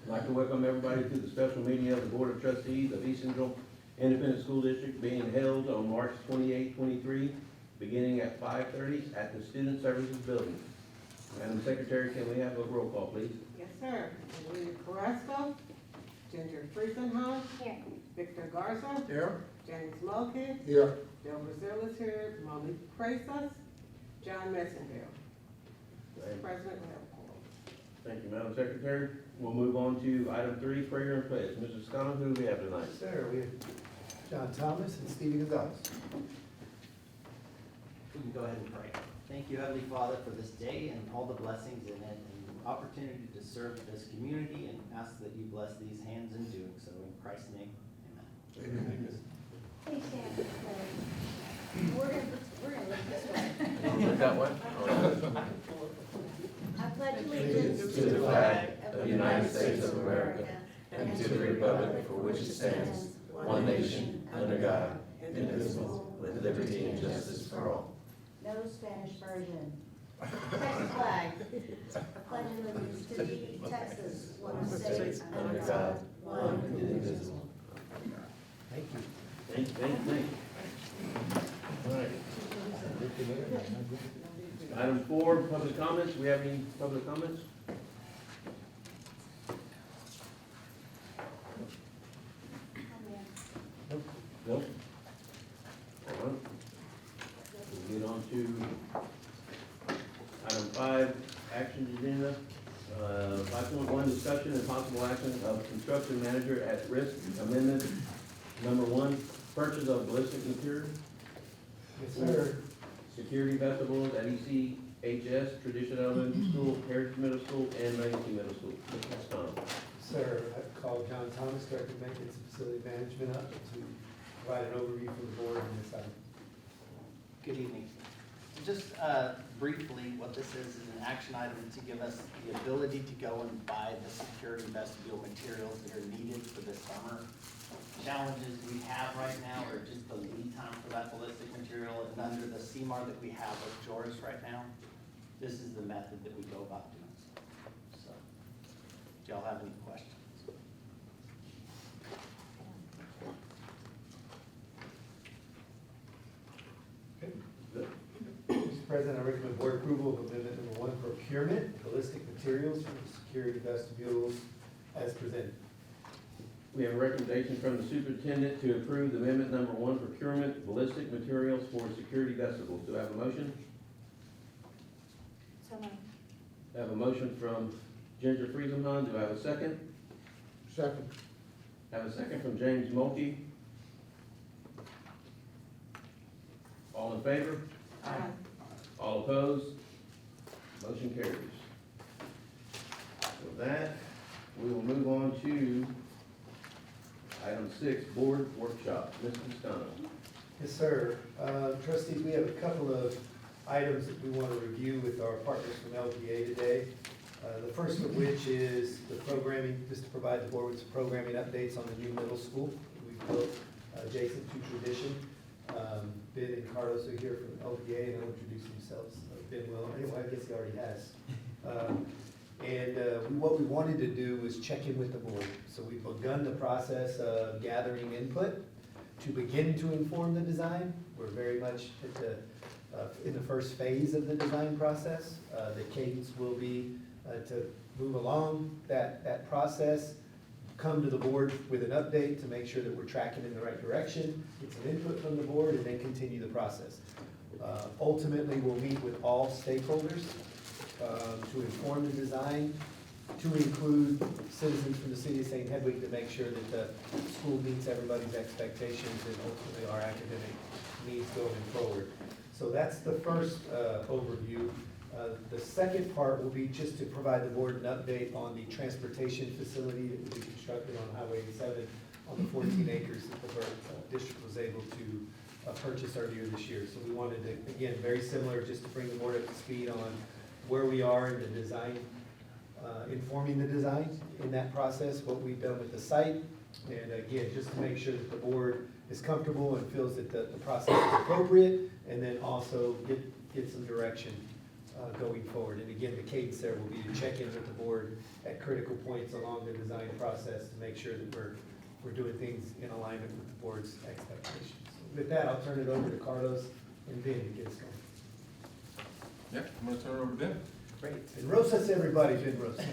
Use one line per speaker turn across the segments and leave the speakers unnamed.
I'd like to welcome everybody to the special meeting of the Board of Trustees of East Central Independent School District being held on March 28, 23, beginning at 5:30 at the Student Services Building. Madam Secretary, can we have a roll call, please?
Yes, sir. Julia Carrasco, Ginger Friesenhunt,
Here.
Victor Garza,
Here.
James Mulkey,
Here.
Bill Brazil is here, Monique Precis, John Messenger. Mr. President, we have a call.
Thank you, Madam Secretary. We'll move on to item 3, prayer and pledge. Mrs. Scott, who do we have tonight?
Sir, we have John Thomas and Stevie Gonzalez.
We can go ahead and pray. Thank you, Heavenly Father, for this day and all the blessings in it and the opportunity to serve this community, and ask that you bless these hands in doing so. In Christ's name, amen.
Please stand for the pledge. We're gonna look this way.
Got one?
I pledge allegiance
To the flag of the United States of America and to the republic for which it stands, one nation, under God, indivisible, with liberty and justice for all.
No Spanish version. Texas flag. I pledge allegiance to thee, Texas, one state, under God, one indivisible.
Thank you.
Thank you. All right. Item 4, public comments. Do we have any public comments? Nope. All right. We'll get on to item 5, action agenda. 5.1, discussion and possible action of construction manager at risk amendment number 1, purchase of ballistic material,
Yes, sir.
security vestibules at ECHS, Tradition Elementary School, Heritage Middle School, and Legacy Middle School. Mr. Stone.
Sir, I've called John Thomas, Director of Maintenance and Facility Management, up to provide an overview for the board on this item.
Good evening. Just briefly, what this is an action item to give us the ability to go and buy the security vestibule materials that are needed for this summer. Challenges we have right now are just the lead time for that ballistic material, and under the CMAR that we have with Joris right now, this is the method that we go about doing so. Do y'all have any questions?
Good.
Mr. President, I recommend board approval of amendment number 1, procurement, ballistic materials for the security vestibules as presented.
We have a recommendation from the superintendent to approve the amendment number 1, procurement ballistic materials for security vestibules. Do I have a motion?
So moved.
I have a motion from Ginger Friesenhunt. Do I have a second?
Second.
I have a second from James Mulkey. All in favor?
Aye.
All opposed? Motion carries. With that, we will move on to item 6, board workshop. Mr. Scott.
Yes, sir. Trustees, we have a couple of items that we want to review with our partners from LPA today. The first of which is the programming, just to provide the board with some programming updates on the new middle school we've built adjacent to Tradition. Ben and Carlos are here from LPA, and they'll introduce themselves. Ben will, anyway, I guess he already has. What we wanted to do was check in with the board. So we've begun the process of gathering input to begin to inform the design. We're very much in the first phase of the design process. The cadence will be to move along that process, come to the board with an update to make sure that we're tracking in the right direction, get some input from the board, and then continue the process. Ultimately, we'll meet with all stakeholders to inform the design, to include citizens from the city of St. Hedwig to make sure that the school meets everybody's expectations and ultimately our academic needs going forward. So that's the first overview. The second part will be just to provide the board an update on the transportation facility that will be constructed on Highway 87 on the 14 acres that the borough district was able to purchase earlier this year. So we wanted to, again, very similar, just to bring the board up to speed on where we are in the design, informing the design in that process, what we've done with the site, and again, just to make sure that the board is comfortable and feels that the process is appropriate, and then also get some direction going forward. And again, the cadence there will be to check in with the board at critical points along the design process to make sure that we're doing things in alignment with the board's expectations. With that, I'll turn it over to Carlos and Ben to get us going.
Yeah, I'm gonna turn it over to Ben.
Great.
And Rosas, everybody, Ben Rosas.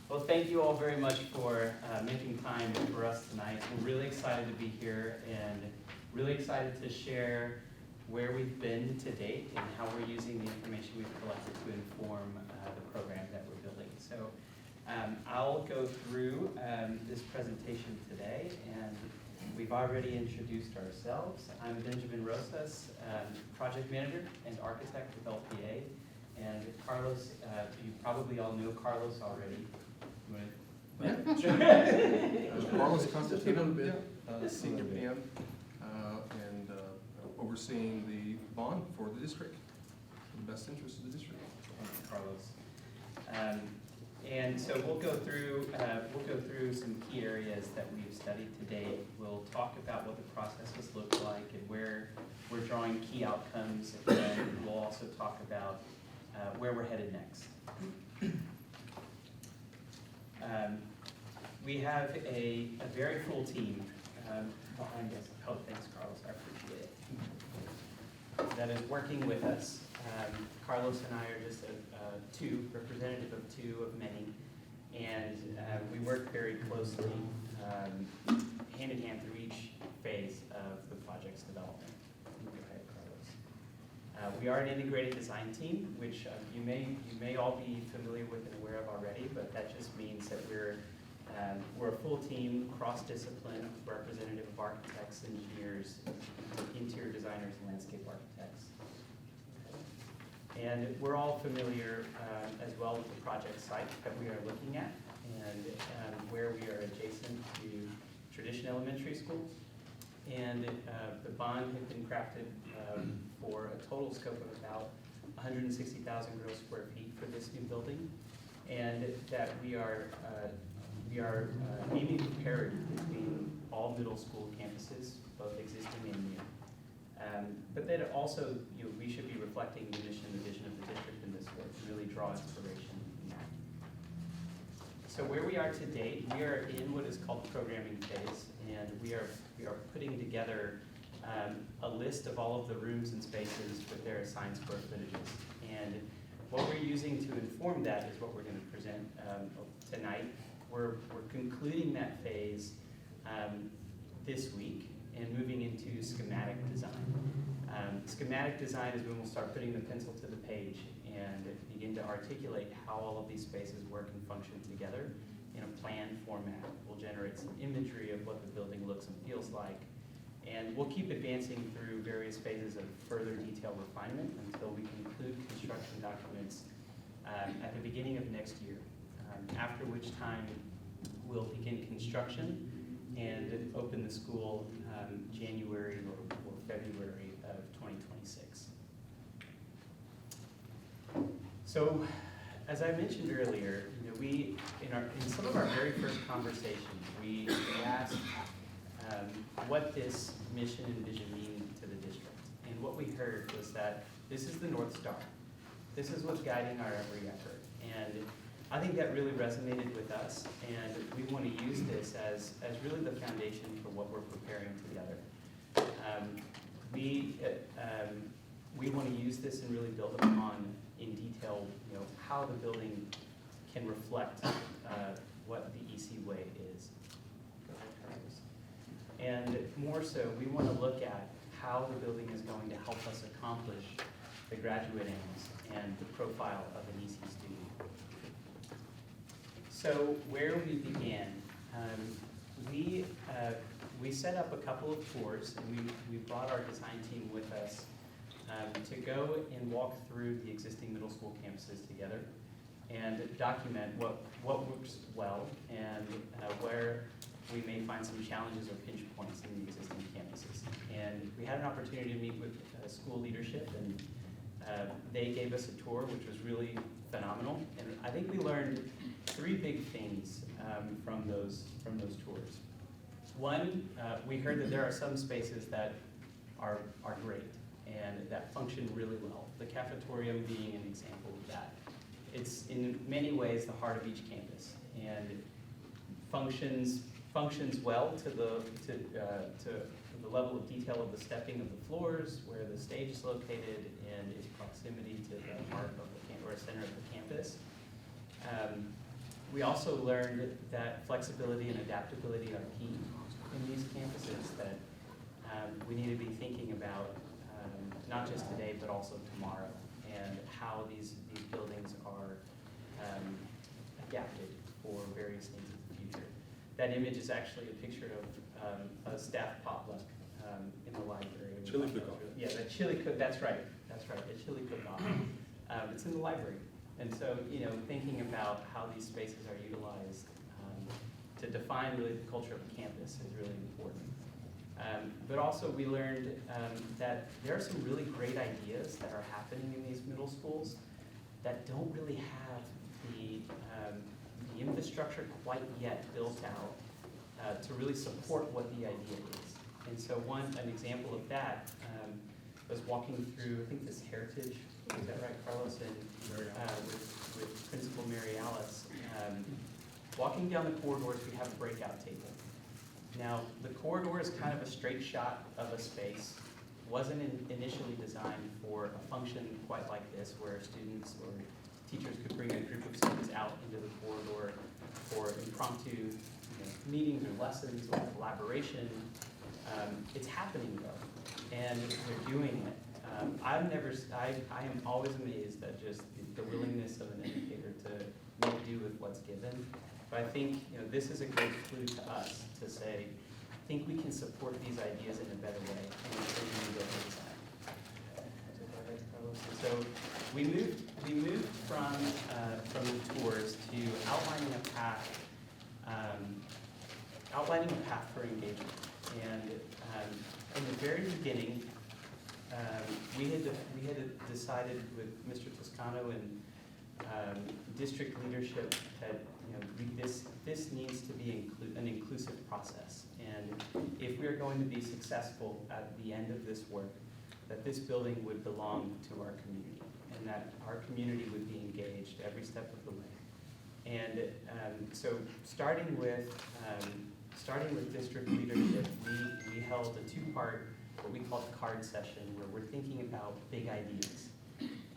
Well, thank you all very much for making time for us tonight. We're really excited to be here and really excited to share where we've been to date and how we're using the information we've collected to inform the program that we're building. So I'll go through this presentation today, and we've already introduced ourselves. I'm Benjamin Rosas, project manager and architect with LPA. And Carlos, you probably all know Carlos already.
Carlos Constantino, senior PM, and overseeing the bond for the district, in the best interest of the district.
Carlos. And so we'll go through some key areas that we've studied to date. We'll talk about what the process has looked like and where we're drawing key outcomes. And we'll also talk about where we're headed next. We have a very full team behind us. Oh, thanks, Carlos. I appreciate it. That is working with us. Carlos and I are just representative of two of many, and we work very closely, hand in hand through each phase of the project's development. Go ahead, Carlos. We are an integrated design team, which you may all be familiar with and aware of already, but that just means that we're a full team, cross-discipline, representative of architects, engineers, interior designers, and landscape architects. And we're all familiar as well with the project site that we are looking at, and where we are adjacent to Tradition Elementary School. And the bond has been crafted for a total scope of about 160,000 gross square feet for this new building, and that we are aiming to parity between all middle school campuses, both existing and new. But then also, we should be reflecting the mission and the vision of the district in this work, and really draw inspiration from that. So where we are to date, we are in what is called the programming phase, and we are putting together a list of all of the rooms and spaces with their assigned square footages. And what we're using to inform that is what we're going to present tonight. We're concluding that phase this week and moving into schematic design. Schematic design is when we'll start putting the pencil to the page and begin to articulate how all of these spaces work and function together in a planned format. We'll generate some imagery of what the building looks and feels like, and we'll keep advancing through various phases of further detail refinement until we conclude construction documents at the beginning of next year, after which time we'll begin construction and open the school January or February of 2026. So, as I mentioned earlier, we in some of our very first conversations, we asked what this mission and vision mean to the district, and what we heard was that this is the North Star. This is what's guiding our every effort, and I think that really resonated with us, and we want to use this as really the foundation for what we're preparing together. We want to use this and really build upon in detail, how the building can reflect what the EC way is. And more so, we want to look at how the building is going to help us accomplish the graduate aims and the profile of an EC student. So where we began, we set up a couple of tours, and we brought our design team with us to go and walk through the existing middle school campuses together and document what works well and where we may find some challenges or pinch points in the existing campuses. And we had an opportunity to meet with school leadership, and they gave us a tour, which was really phenomenal. And I think we learned three big things from those tours. One, we heard that there are some spaces that are great, and that function really well. The cafetorium being an example of that. It's in many ways the heart of each campus, and functions well to the level of detail of the stepping of the floors, where the stage is located, and its proximity to the heart of the or center of the campus. We also learned that flexibility and adaptability are key in these campuses, that we need to be thinking about not just today, but also tomorrow, and how these buildings are adapted for various needs of the future. That image is actually a picture of a staff potluck in the library.
Chili cook-off.
Yeah, the chili cook, that's right, the chili cook-off. It's in the library. And so, thinking about how these spaces are utilized to define really the culture of the campus is really important. But also we learned that there are some really great ideas that are happening in these middle schools that don't really have the infrastructure quite yet built out to really support what the idea is. And so an example of that was walking through, I think this Heritage, is that right, Carlos? And with Principal Mary Alice. Walking down the corridors, we have a breakout table. Now, the corridor is kind of a straight shot of a space. Wasn't initially designed for a function quite like this, where students or teachers could bring a group of students out into the corridor for impromptu meetings or lessons or collaboration. It's happening though, and they're doing it. I am always amazed at just the willingness of an educator to make do with what's given. But I think this is a great clue to us to say, I think we can support these ideas in a better way, and we're going to go design. So we moved from the tours to outlining a path for engagement. And in the very beginning, we had decided with Mr. Toscano and district leadership that this needs to be an inclusive process. And if we are going to be successful at the end of this work, that this building would belong to our community, and that our community would be engaged every step of the way. And so starting with district leadership, we held a two-part, what we called card session, where we're thinking about big ideas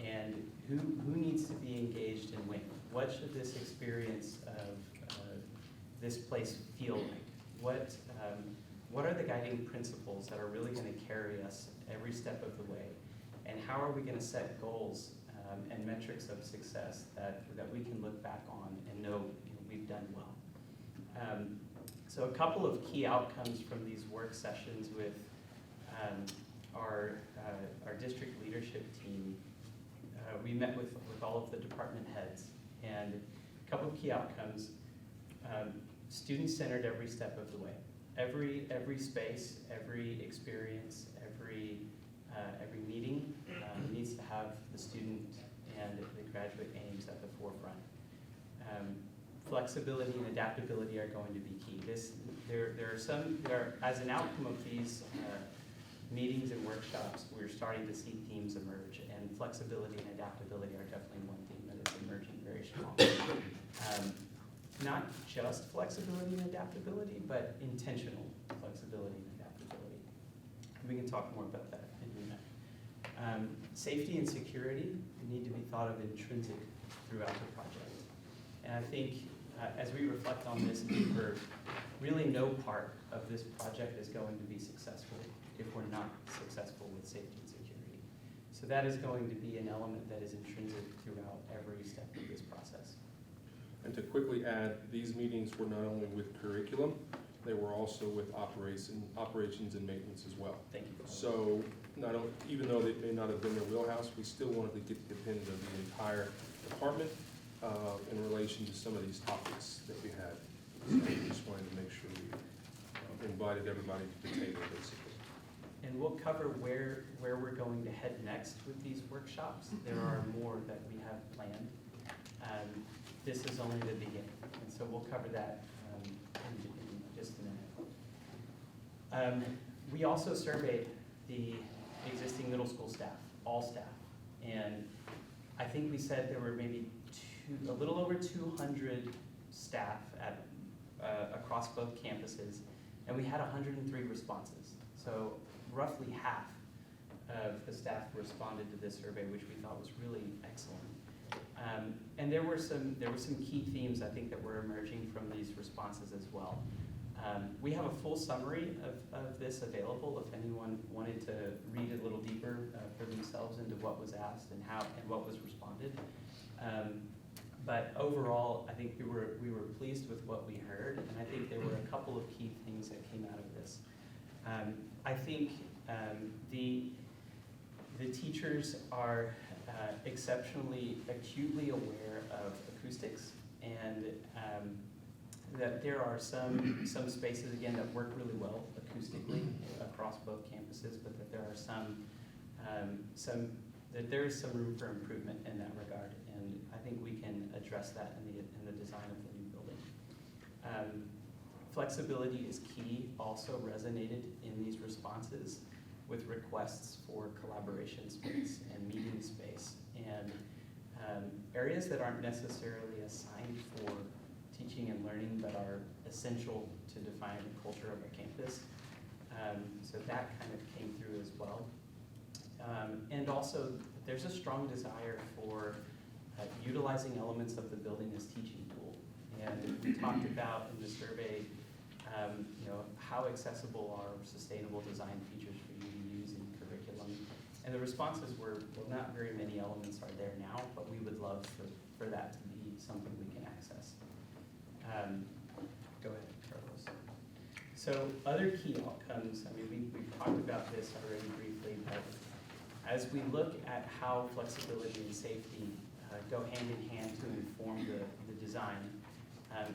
and who needs to be engaged and when. What should this experience of this place feel like? What are the guiding principles that are really going to carry us every step of the way? And how are we going to set goals and metrics of success that we can look back on and know we've done well? So a couple of key outcomes from these work sessions with our district leadership team. We met with all of the department heads, and a couple of key outcomes. Student-centered every step of the way. Every space, every experience, every meeting needs to have the student and the graduate aims at the forefront. Flexibility and adaptability are going to be key. As an outcome of these meetings and workshops, we're starting to see themes emerge, and flexibility and adaptability are definitely one theme that is emerging very strongly. Not just flexibility and adaptability, but intentional flexibility and adaptability. And we can talk more about that in a minute. Safety and security need to be thought of intrinsic throughout the project. And I think as we reflect on this deeper, really no part of this project is going to be successful if we're not successful with safety and security. So that is going to be an element that is intrinsic throughout every step of this process.
And to quickly add, these meetings were not only with curriculum, they were also with operations and maintenance as well.
Thank you.
So even though they may not have been their wheelhouse, we still wanted to get the opinion of the entire department in relation to some of these topics that we had. So we just wanted to make sure we invited everybody to the table, basically.
And we'll cover where we're going to head next with these workshops. There are more that we have planned. This is only the beginning, and so we'll cover that in just a minute. We also surveyed the existing middle school staff, all staff. And I think we said there were maybe a little over 200 staff at, across both campuses, and we had 103 responses. So roughly half of the staff responded to this survey, which we thought was really excellent. And there were some key themes I think that were emerging from these responses as well. We have a full summary of this available if anyone wanted to read a little deeper for themselves into what was asked and how and what was responded. But overall, I think we were pleased with what we heard, and I think there were a couple of key things that came out of this. I think the teachers are exceptionally acutely aware of acoustics, and that there are some spaces, again, that work really well acoustically across both campuses, but that there are there is some room for improvement in that regard, and I think we can address that in the design of the new building. Flexibility is key, also resonated in these responses with requests for collaboration space and meeting space, and areas that aren't necessarily assigned for teaching and learning but are essential to define the culture of a campus. So that kind of came through as well. And also, there's a strong desire for utilizing elements of the building as teaching tool. And we talked about in the survey, how accessible are sustainable design features for you to use in curriculum. And the responses were, well, not very many elements are there now, but we would love for that to be something we can access. Go ahead, Carlos. So other key outcomes, I mean, we've talked about this already briefly, but as we look at how flexibility and safety go hand in hand to inform the design,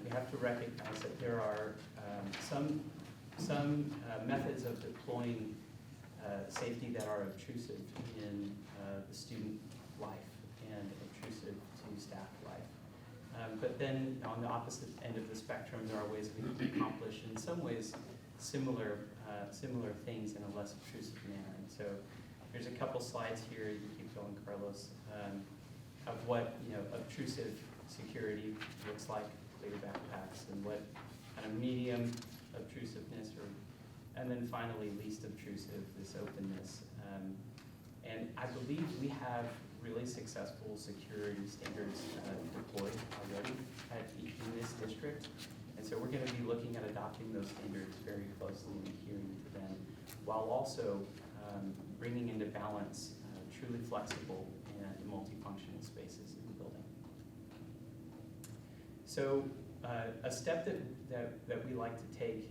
we have to recognize that there are some methods of deploying safety that are obtrusive in the student life and obtrusive to staff life. But then on the opposite end of the spectrum, there are ways we can accomplish, in some ways, similar things in a less obtrusive manner. And so there's a couple slides here, you can keep going, Carlos, of what obtrusive security looks like, clear backpacks, and what kind of medium obtrusiveness, and then finally least obtrusive, this openness. And I believe we have really successful security standards deployed already in this district. And so we're going to be looking at adopting those standards very closely and adhering to them, while also bringing into balance truly flexible and multifunctional spaces in the building. So a step that we like to take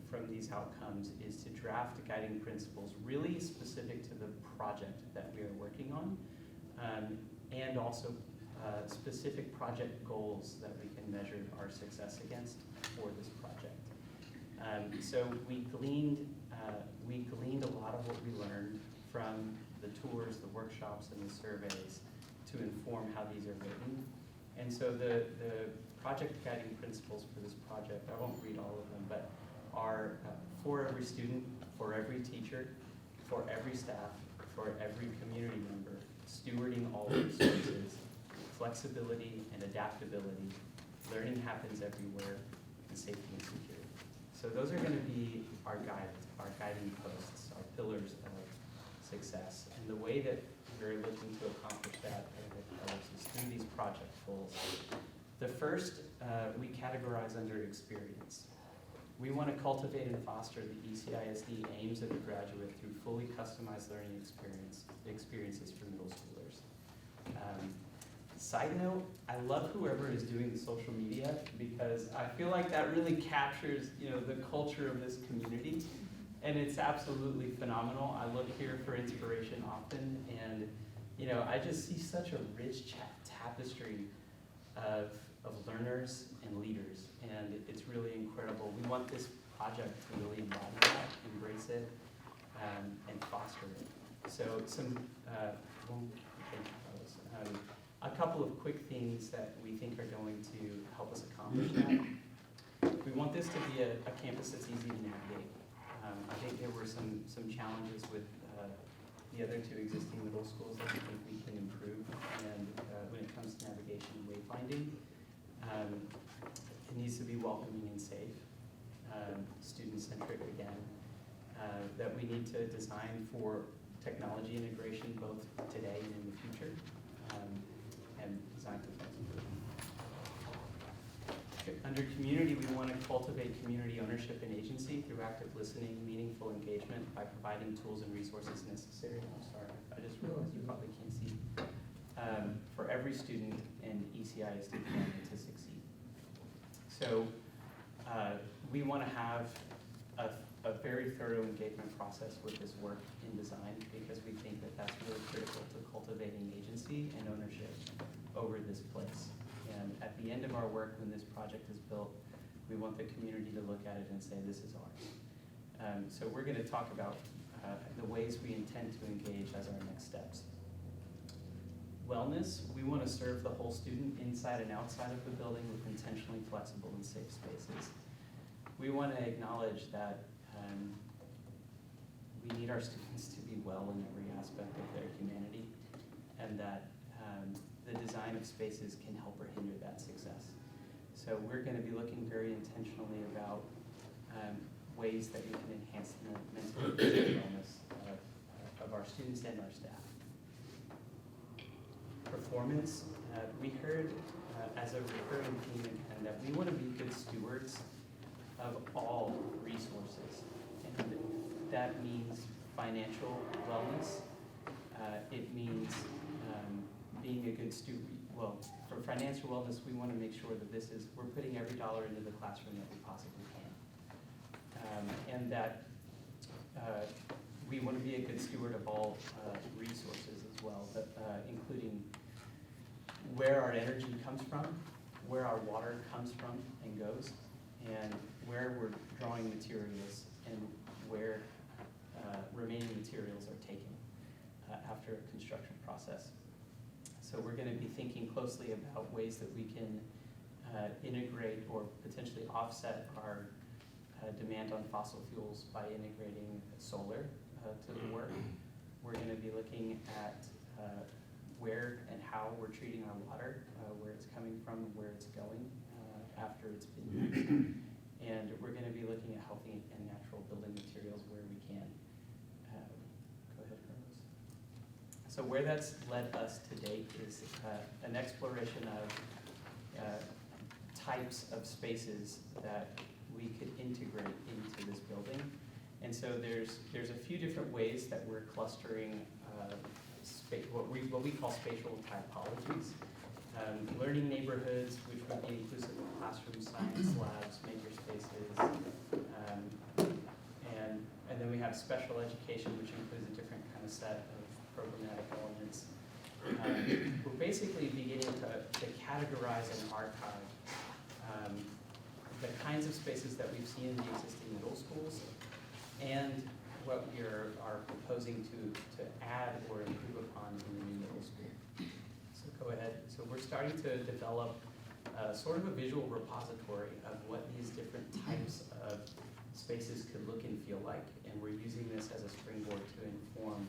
from these outcomes is to draft guiding principles really specific to the project that we are working on, and also specific project goals that we can measure our success against for this project. So we gleaned a lot of what we learned from the tours, the workshops, and the surveys to inform how these are written. And so the project guiding principles for this project, I won't read all of them, but are for every student, for every teacher, for every staff, for every community member, stewarding all resources, flexibility and adaptability, learning happens everywhere, and safety and security. So those are going to be our guiding posts, our pillars of success. And the way that we're looking to accomplish that is through these project goals. The first we categorize under experience. We want to cultivate and foster the ECISD aims of the graduate through fully customized learning experiences for middle schoolers. Side note, I love whoever is doing the social media, because I feel like that really captures, the culture of this community, and it's absolutely phenomenal. I look here for inspiration often, and I just see such a rich tapestry of learners and leaders, and it's really incredible. We want this project to really embody that, embrace it, and foster it. So a couple of quick things that we think are going to help us accomplish that. We want this to be a campus that's easy to navigate. I think there were some challenges with the other two existing middle schools that we think we can improve. And when it comes to navigation and wayfinding, it needs to be welcoming and safe, student-centric again, that we need to design for technology integration both today and in the future, and design for flexibility. Under community, we want to cultivate community ownership and agency through active listening, meaningful engagement by providing tools and resources necessary. I'm sorry, I just realized you probably can't see. For every student in ECISD family to succeed. So we want to have a very thorough engagement process with this work in design because we think that that's really critical to cultivating agency and ownership over this place. And at the end of our work, when this project is built, we want the community to look at it and say, this is ours. So we're going to talk about the ways we intend to engage as our next steps. Wellness, we want to serve the whole student inside and outside of the building with intentionally flexible and safe spaces. We want to acknowledge that we need our students to be well in every aspect of their humanity, and that the design of spaces can help or hinder that success. So we're going to be looking very intentionally about ways that we can enhance the mental and physical wellness of our students and our staff. Performance, we heard as a recurring theme again that we want to be good stewards of all resources. And that means financial wellness. It means being a good steward. Well, for financial wellness, we want to make sure that we're putting every dollar into the classroom that we possibly can. And that we want to be a good steward of all resources as well, but, including where our energy comes from, where our water comes from and goes, and where we're drawing materials and where remaining materials are taken after a construction process. So we're going to be thinking closely about ways that we can integrate or potentially offset our demand on fossil fuels by integrating solar to the work. We're going to be looking at where and how we're treating our water, where it's coming from and where it's going after it's been used. And we're going to be looking at healthy and natural building materials where we can. Go ahead, Carlos. So where that's led us to date is an exploration of types of spaces that we could integrate into this building. And so there's a few different ways that we're clustering what we call spatial typologies. Learning neighborhoods, which would be inclusive of classroom science labs, maker spaces, and then we have special education, which includes a different kind of set of programmatic elements. We're basically beginning to categorize and archive the kinds of spaces that we've seen in the existing middle schools and what we are proposing to add or improve upon in the new middle school. So go ahead. So we're starting to develop sort of a visual repository of what these different types of spaces could look and feel like, and we're using this as a springboard to inform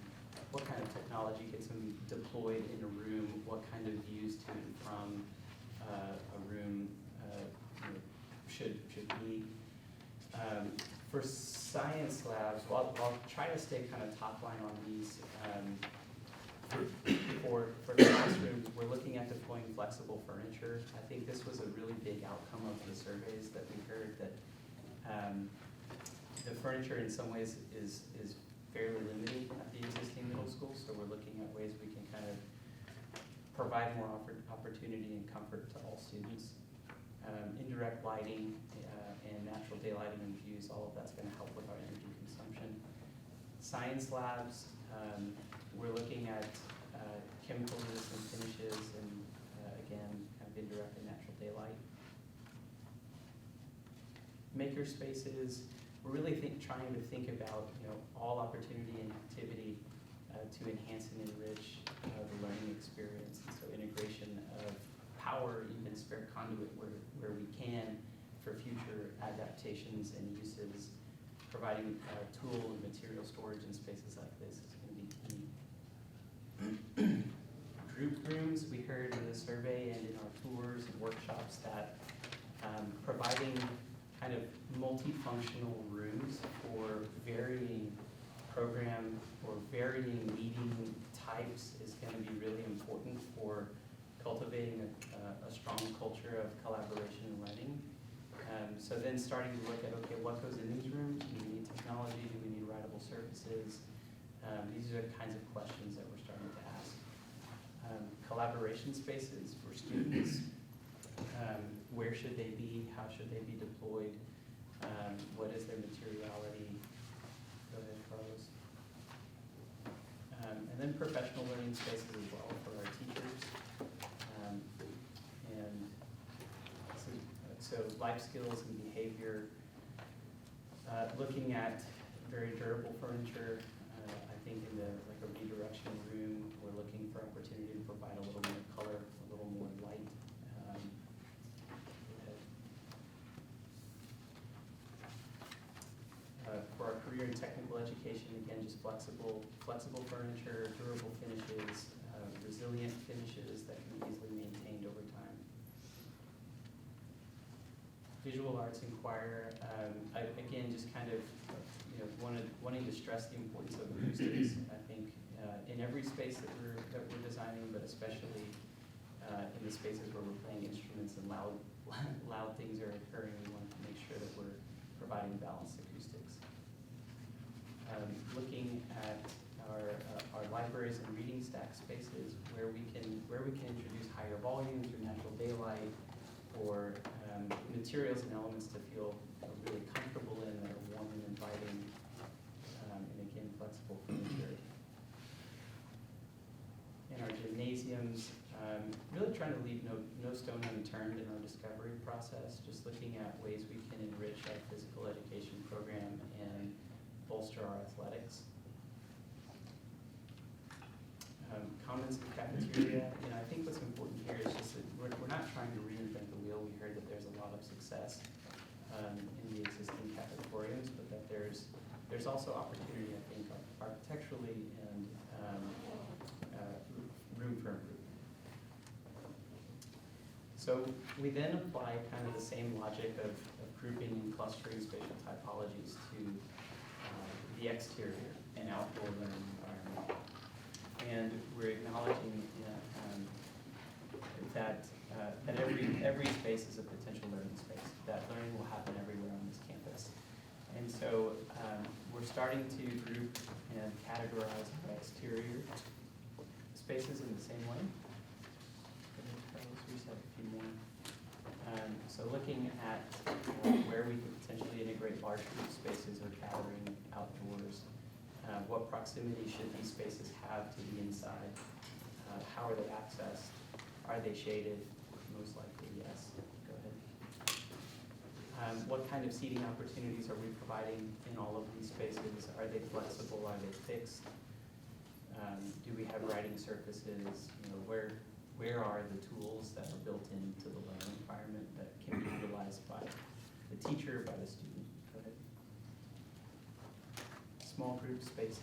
what kind of technology gets deployed in a room, what kind of views to and from a room should be. For science labs, well, I'll try to stay kind of top line on these. For classrooms, we're looking at deploying flexible furniture. I think this was a really big outcome of the surveys that we heard, that the furniture in some ways is fairly limited at the existing middle school, so we're looking at ways we can kind of provide more opportunity and comfort to all students. Indirect lighting and natural daylighting and views, all of that's going to help with our energy consumption. Science labs, we're looking at chemical resistant finishes and again, kind of indirect and natural daylight. Maker spaces, we're really trying to think about all opportunity and activity to enhance and enrich the learning experience. And so integration of power, even spare conduit where we can for future adaptations and uses. providing tool and material storage in spaces like this is going to be key. Group rooms, we heard in the survey and in our tours and workshops that providing kind of multifunctional rooms for varying program or varying meeting types is going to be really important for cultivating a strong culture of collaboration and learning. So then starting to look at, okay, what goes in these rooms? Do we need technology? Do we need writable surfaces? These are the kinds of questions that we're starting to ask. Collaboration spaces for students. Where should they be? How should they be deployed? What is their materiality? Go ahead, Carlos. And then professional learning spaces as well for our teachers. And so life skills and behavior. Looking at very durable furniture. I think in like a redirection room, we're looking for opportunity to provide a little more color, a little more light. For our career and technical education, again, just flexible furniture, durable finishes, resilient finishes that can be easily maintained over time. Visual arts and choir, again, just kind of, wanting to stress the importance of acoustics. I think in every space that we're designing, but especially in the spaces where we're playing instruments and loud things are occurring, we want to make sure that we're providing balanced acoustics. Looking at our libraries and reading stack spaces where we can introduce higher volume through natural daylight, or materials and elements to feel really comfortable in, that are warm and inviting, and again, flexible furniture. In our gymnasiums, really trying to leave no stone unturned in our discovery process, just looking at ways we can enrich our physical education program and bolster our athletics. Commons and cafeteria, I think what's important here is just that we're not trying to reinvent the wheel. We heard that there's a lot of success in the existing cafetoriums, but that there's also opportunity, I think, architecturally and room for improvement. So we then apply kind of the same logic of grouping and clustering spatial typologies to the exterior and outdoor learning environment. And we're acknowledging that every space is a potential learning space. That learning will happen everywhere on this campus. And so we're starting to group and categorize our exterior spaces in the same way. Let's reset a few more. So looking at where we could potentially integrate large group spaces or gathering outdoors. What proximity should these spaces have to the inside? How are they accessed? Are they shaded? Most likely, yes. Go ahead. What kind of seating opportunities are we providing in all of these spaces? Are they flexible? Are they fixed? Do we have writing surfaces? Where are the tools that are built into the learning environment that can be utilized by the teacher, by the student? Go ahead. Small group spaces.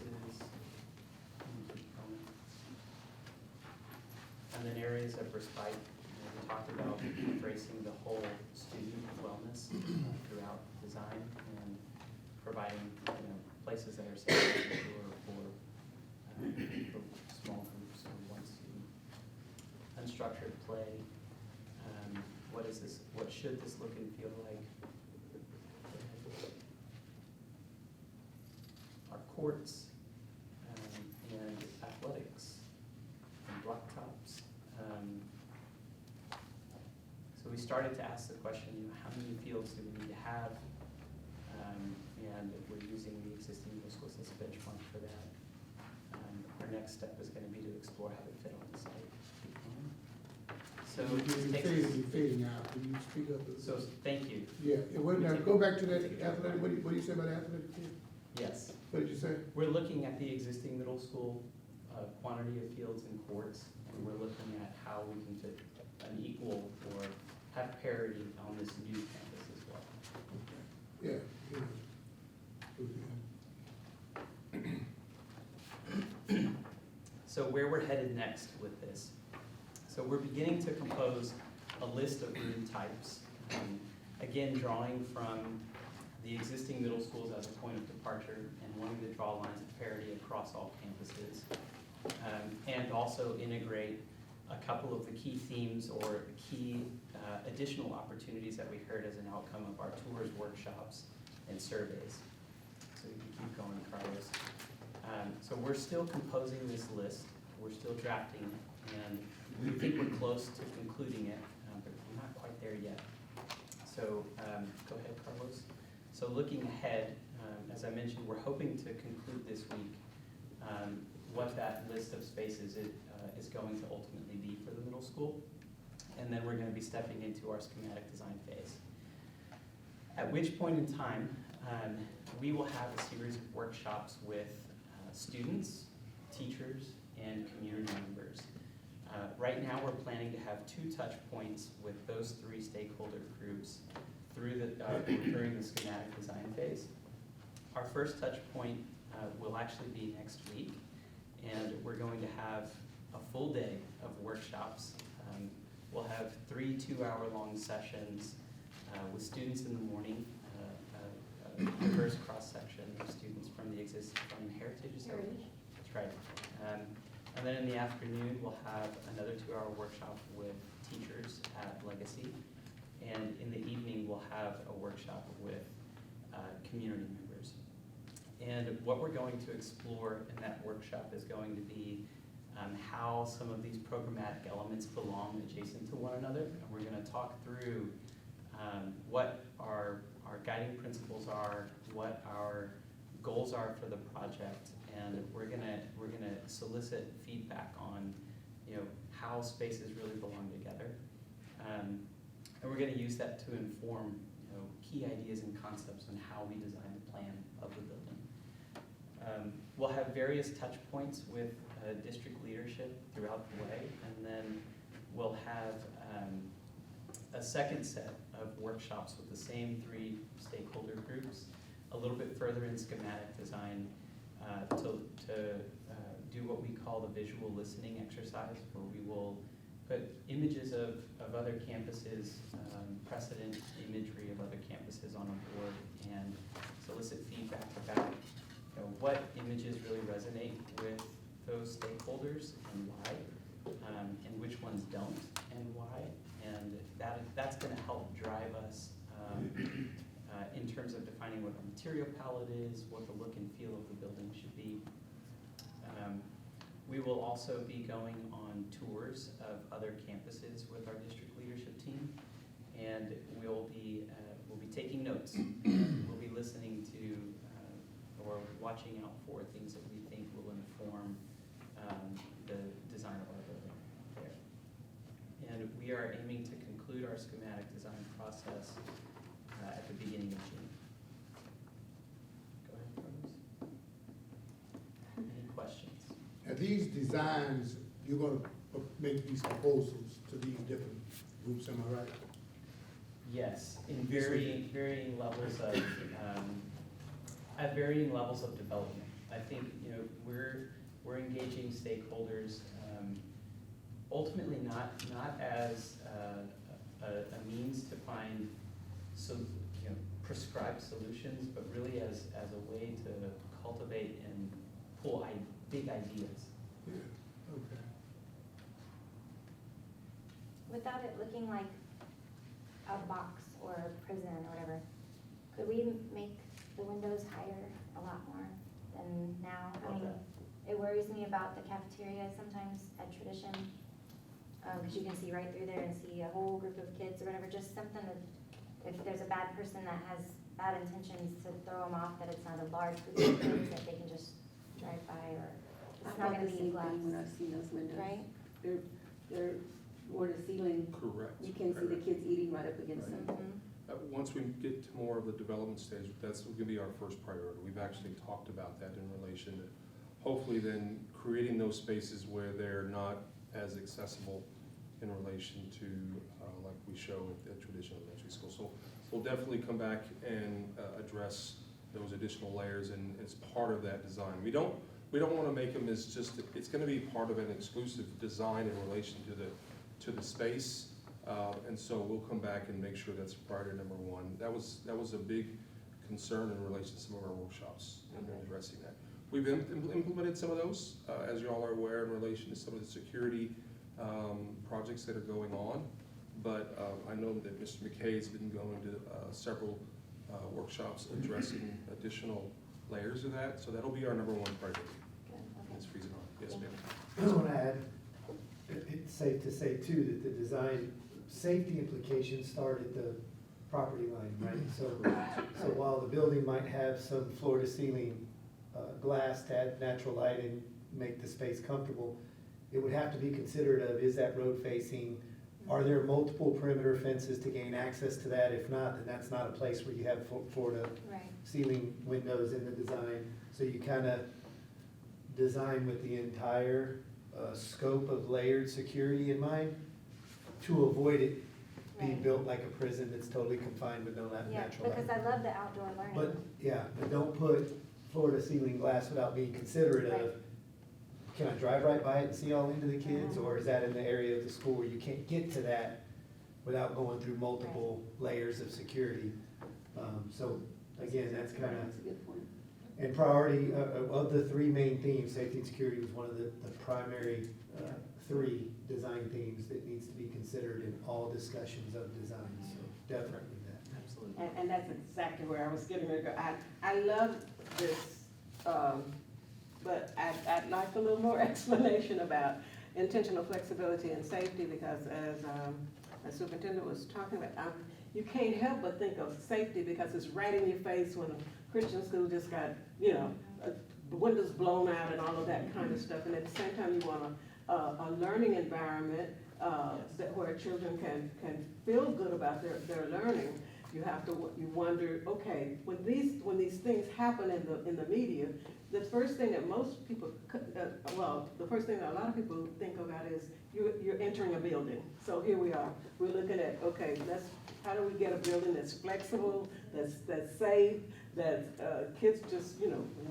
And then areas of respite. We talked about embracing the whole student wellness throughout design and providing places that are safe and secure for small groups or one student. Unstructured play. What is this? What should this look and feel like? Our courts and athletics and blacktops. So we started to ask the question, how many fields do we need to have? And if we're using the existing middle schools as a benchmark for that. Our next step is going to be to explore how they fit on the site. So
You're fading out. Can you speak up?
So thank you.
Yeah, now go back to that athletic, what do you say about athletic team?
Yes.
What did you say?
We're looking at the existing middle school quantity of fields and courts, and we're looking at how we can fit an equal or have parity on this new campus as well.
Yeah,
So where we're headed next with this. So we're beginning to compose a list of room types. Again, drawing from the existing middle schools as a point of departure and wanting to draw lines of parity across all campuses. And also integrate a couple of the key themes or key additional opportunities that we heard as an outcome of our tours, workshops, and surveys. So we can keep going, Carlos. So we're still composing this list, we're still drafting it, and we think we're close to concluding it, but we're not quite there yet. So go ahead, Carlos. So looking ahead, as I mentioned, we're hoping to conclude this week what that list of spaces is going to ultimately be for the middle school. And then we're going to be stepping into our schematic design phase. At which point in time, we will have a series of workshops with students, teachers, and community members. Right now, we're planning to have 2 touch points with those 3 stakeholder groups during the schematic design phase. Our first touch point will actually be next week, and we're going to have a full day of workshops. We'll have 3 2-hour-long sessions with students in the morning, a diverse cross-section of students from the from Heritage. That's right. And then in the afternoon, we'll have another 2-hour workshop with teachers at Legacy. And in the evening, we'll have a workshop with community members. And what we're going to explore in that workshop is going to be how some of these programmatic elements belong adjacent to one another. And we're going to talk through what our guiding principles are, what our goals are for the project, and we're gonna solicit feedback on, how spaces really belong together, and we're gonna use that to inform, key ideas and concepts on how we design the plan of the building. We'll have various touch points with district leadership throughout the way, and then we'll have a second set of workshops with the same 3 stakeholder groups, a little bit further in schematic design, to do what we call the visual listening exercise, where we will put images of other campuses, precedent imagery of other campuses on a board, and solicit feedback about what images really resonate with those stakeholders and why, and which ones don't and why, and that's going to help drive us in terms of defining what the material palette is, what the look and feel of the building should be. We will also be going on tours of other campuses with our district leadership team, and we'll be taking notes. We'll be listening to or watching out for things that we think will inform the design of our building there. And we are aiming to conclude our schematic design process at the beginning of June. Go ahead, Carlos. Any questions?
Now, these designs, you're gonna make these proposals to these different groups, am I right?
Yes, in varying levels of, at varying levels of development. I think, we're engaging stakeholders, ultimately not as a means to find prescribed solutions, but really as a way to cultivate and pull big ideas.
Yeah, okay.
Without it looking like a box or a prison or whatever, could we make the windows higher a lot more than now? I mean, it worries me about the cafeteria sometimes at Tradition, because you can see right through there and see a whole group of kids or whatever, just something that, if there's a bad person that has bad intentions, to throw them off, that it's not a large group of kids that they can just drive by, or it's not gonna be glass,
When I've seen those windows.
right?
They're more to ceiling.
Correct.
You can see the kids eating right up against them.
Mhm.
Once we get to more of the development stage, that's going to be our first priority. We've actually talked about that in relation to hopefully then creating those spaces where they're not as accessible in relation to like we show at traditional elementary school. So we'll definitely come back and address those additional layers and as part of that design. We don't We don't wanna make them as just, it's gonna be part of an exclusive design in relation to the space. And so we'll come back and make sure that's priority number one. That was a big concern in relation to some of our workshops and addressing that. We've implemented some of those, as you all are aware, in relation to some of the security projects that are going on. But I know that Mr. McKay's been going to several workshops addressing additional layers of that. So that'll be our number one priority.
Good, okay.
Ms. Friesenhoff. Yes, ma'am.
I just want to add, it's safe to say too, that the design safety implications start at the property line, right? So while the building might have some floor to ceiling glass to add natural light and make the space comfortable, it would have to be considered of, is that road facing? Are there multiple perimeter fences to gain access to that? If not, then that's not a place where you have floor to
Right.
ceiling windows in the design. So you kind of design with the entire scope of layered security in mind to avoid it being
Right.
built like a prison that's totally confined with no
Yeah,
natural light.
because I love the outdoor learning.
But, yeah, but don't put floor to ceiling glass without being considerate
Right.
of, can I drive right by it and see all into the kids?
Mhm.
Or is that in the area of the school where you can't get to that without going through multiple layers of security? So, again, that's kind of,
That's a good point.
and priority, of the three main themes, safety and security was one of the primary three design themes that needs to be considered in all discussions of design, so definitely that.
Absolutely.
And that's exactly where I was getting ready to go. I love this, but I'd like a little more explanation about intentional flexibility and safety, because as the superintendent was talking about, you can't help but think of safety because it's right in your face when a Christian school just got, the windows blown out and all of that kind of stuff. And at the same time, you want a learning environment that where children can feel good about their learning. You have to, you wonder, okay, when these things happen in the media, the first thing that most people, the first thing that a lot of people think about is you're entering a building. So here we are, we're looking at, okay, how do we get a building that's flexible, that's safe, that kids just,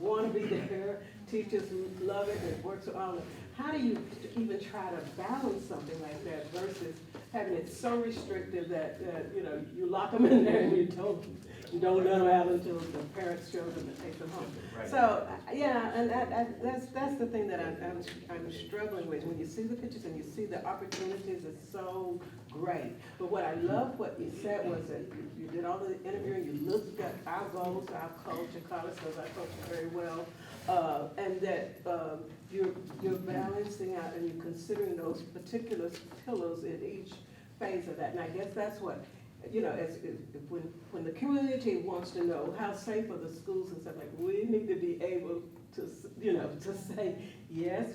want to be there, teachers love it, it works all of it. How do you even try to balance something like that versus having it so restrictive that, you lock them in there and you don't let them out until the parents show them and take them home.
Right.
So, yeah, and that's the thing that I'm struggling with. When you see the pictures and you see the opportunities, it's so great. But what I love what you said was that you did all the interviewing, you looked at our goals, our culture, college, because I coach it very well, and that you're balancing out and you're considering those particular pillars in each phase of that. And I guess that's what, when the community wants to know how safe are the schools and stuff, like, we need to be able to, to say, yes,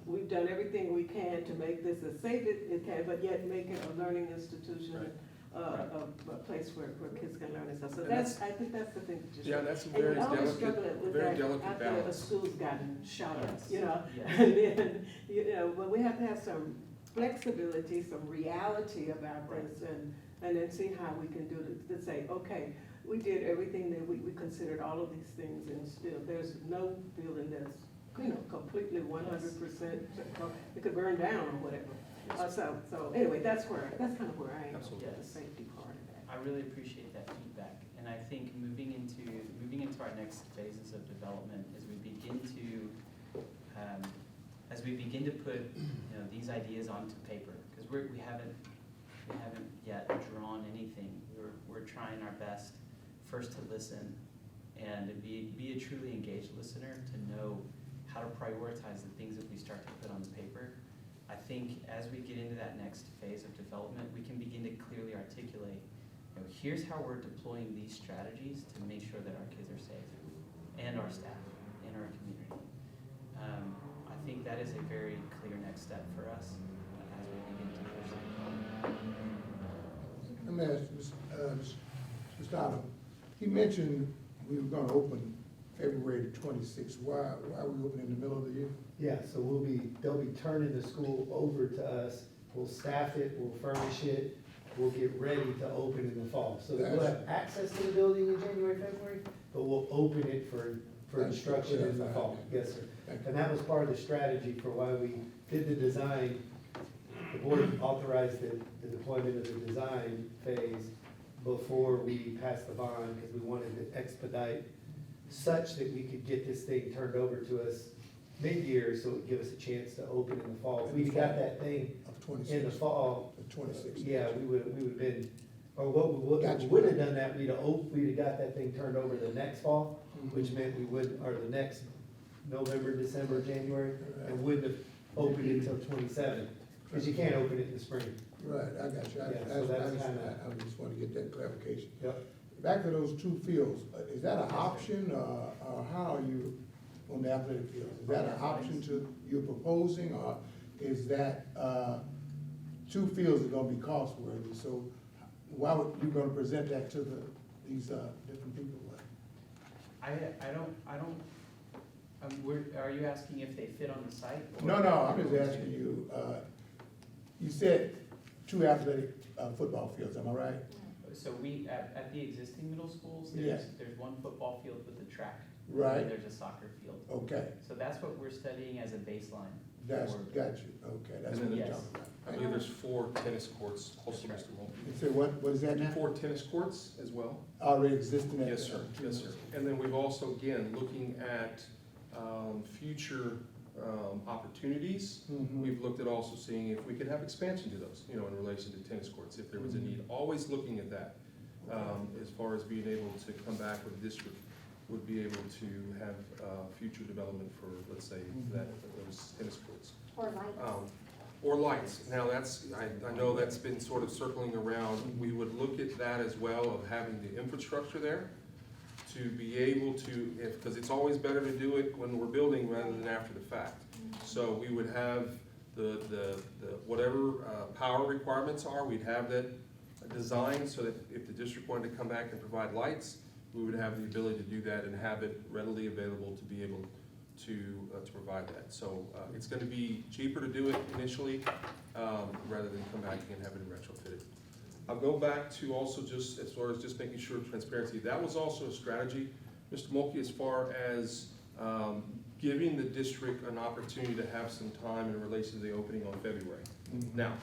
we've done everything we can to make this as safe as it can, but yet make it a learning institution, a place where kids can learn and stuff. So I think that's the thing.
Yeah, that's a
And
very
I always
delicate,
struggle with
very
that
delicate
after
balance.
a school's gotten shot up,
Yes. Yes.
and then, but we have to have some flexibility, some reality about this, and then see how we can do it, to say, okay, we did everything that we considered all of these things, and still, there's no building that's, completely 100%, it could burn down or whatever. So anyway, that's kind of where I am with the
Absolutely.
safety part of that.
I really appreciate that feedback, and I think moving into our next phases of development, as we begin to put these ideas onto paper, because we haven't yet drawn anything. We're trying our best first to listen and to be a truly engaged listener, to know how to prioritize the things that we start to put on the paper. I think as we get into that next phase of development, we can begin to clearly articulate, here's how we're deploying these strategies to make sure that our kids are safe, and our staff, and our community. I think that is a very clear next step for us as we begin to push the development.
Let me ask Mr. Otto, he mentioned we were gonna open February the 26th. Why are we opening in the middle of the year?
Yeah, so they'll be turning the school over to us, we'll staff it, we'll furnish it, we'll get ready to open in the fall. So we'll have access to the building in January, February, but we'll open it for for instruction in the fall. Yes, sir.
Thank you.
And that was part of the strategy for why we did the design. The board authorized the deployment of the design phase before we passed the bond, because we wanted to expedite such that we could get this thing turned over to us mid-year, so it would give us a chance to open in the fall. If we got that thing
Of 26.
in the fall,
Of 26.
yeah, we would've been, or what we
Gotcha.
would have done that, we'd have got that thing turned over the next fall, which meant we would, or the next November, December, January, and wouldn't have opened it until 27, because you can't open it in the spring.
Right, I got you.
Yeah, so that's kinda-
I just want to get that clarification.
Yep.
Back to those two fields, is that an option, or how are you on the athletic fields? Is that an option to, you're proposing, or is that, two fields are gonna be cost worthy? So why would, you gonna present that to these, different people?
Are you asking if they fit on the site? or-
No, I'm just asking you, you said two athletic, football fields, am I right?
So we, at the existing middle schools,
Yes.
there's one football field with a track.
Right.
And there's a soccer field.
Okay,
So that's what we're studying as a baseline.
that's,
for-
got you, okay, that's
And
what
then
you're
yes.
talking
I
about.
believe there's 4 tennis courts, also,
That's
Mr. Mulkey.
You said what is that now?
4 tennis courts as well?
Already existing at?
Yes, sir, yes, sir. And then we've also, again, looking at future opportunities.
Mhm.
We've looked at also seeing if we could have expansion to those, you know, in relation to tennis courts, if there was a need. Always looking at that, as far as being able to come back with a district would be able to have future development for, let's say, those tennis courts.
Or lights.
Or lights. Now, I know that's been sort of circling around. We would look at that as well, of having the infrastructure there to be able to, because it's always better to do it when we're building rather than after the fact. So we would have the whatever power requirements are, we'd have that designed so that if the district wanted to come back and provide lights, we would have the ability to do that and have it readily available to be able to provide that. So it's gonna be cheaper to do it initially, rather than come back and have it retrofitted. I'll go back to also just, as far as just making sure of transparency, that was also a strategy, Mr. Mulkey, as far as giving the district an opportunity to have some time in relation to the opening on February. Now,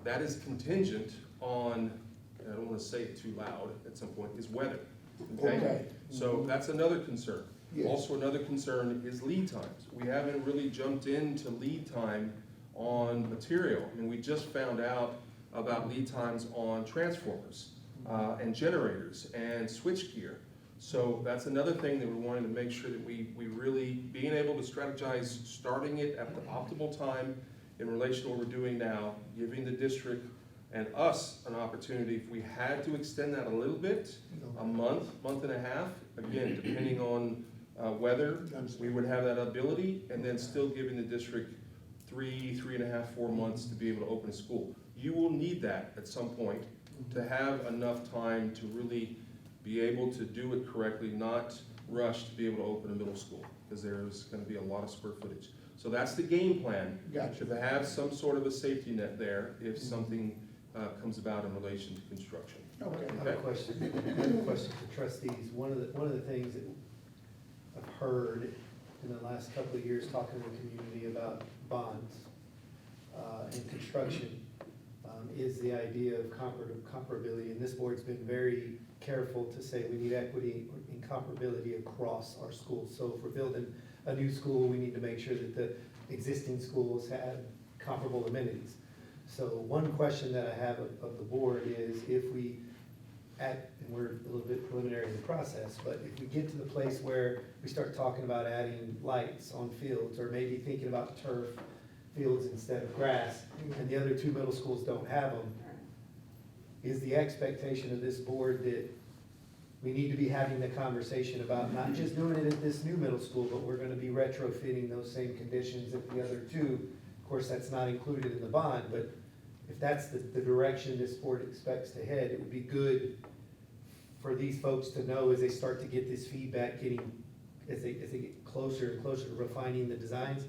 that is contingent on, and I don't wanna say it too loud at some point, is weather, okay?
Okay.
So that's another concern.
Yes.
Also, another concern is lead times. We haven't really jumped into lead time on material, and we just found out about lead times on transformers, and generators, and switchgear. So that's another thing that we wanted to make sure that we really, being able to strategize, starting it at the optimal time in relation to what we're doing now, giving the district and us an opportunity, if we had to extend that a little bit, a month and a half, again, depending on weather, we would have that ability, and then still giving the district 3.5, 4 months to be able to open a school. You will need that at some point to have enough time to really be able to do it correctly, not rush to be able to open a middle school, because there's gonna be a lot of square footage. So that's the game plan.
Gotcha.
To have some sort of a safety net there if something comes about in relation to construction.
Okay.
I have a question, for trustees. One of the things that I've heard in the last couple of years, talking to the community about bonds and construction, is the idea of comparability. And this board's been very careful to say we need equity and comparability across our schools. So if we're building a new school, we need to make sure that the existing schools have comparable amenities. So one question that I have of the board is, if we, and we're a little bit preliminary in the process, but if we get to the place where we start talking about adding lights on fields, or maybe thinking about turf fields instead of grass, and the other two middle schools don't have them, is the expectation of this board that we need to be having the conversation about not just doing it at this new middle school, but we're gonna be retrofitting those same conditions at the other two? Of course, that's not included in the bond, but if that's the direction this board expects to head, it would be good for these folks to know as they start to get this feedback, as they get closer and closer to refining the designs,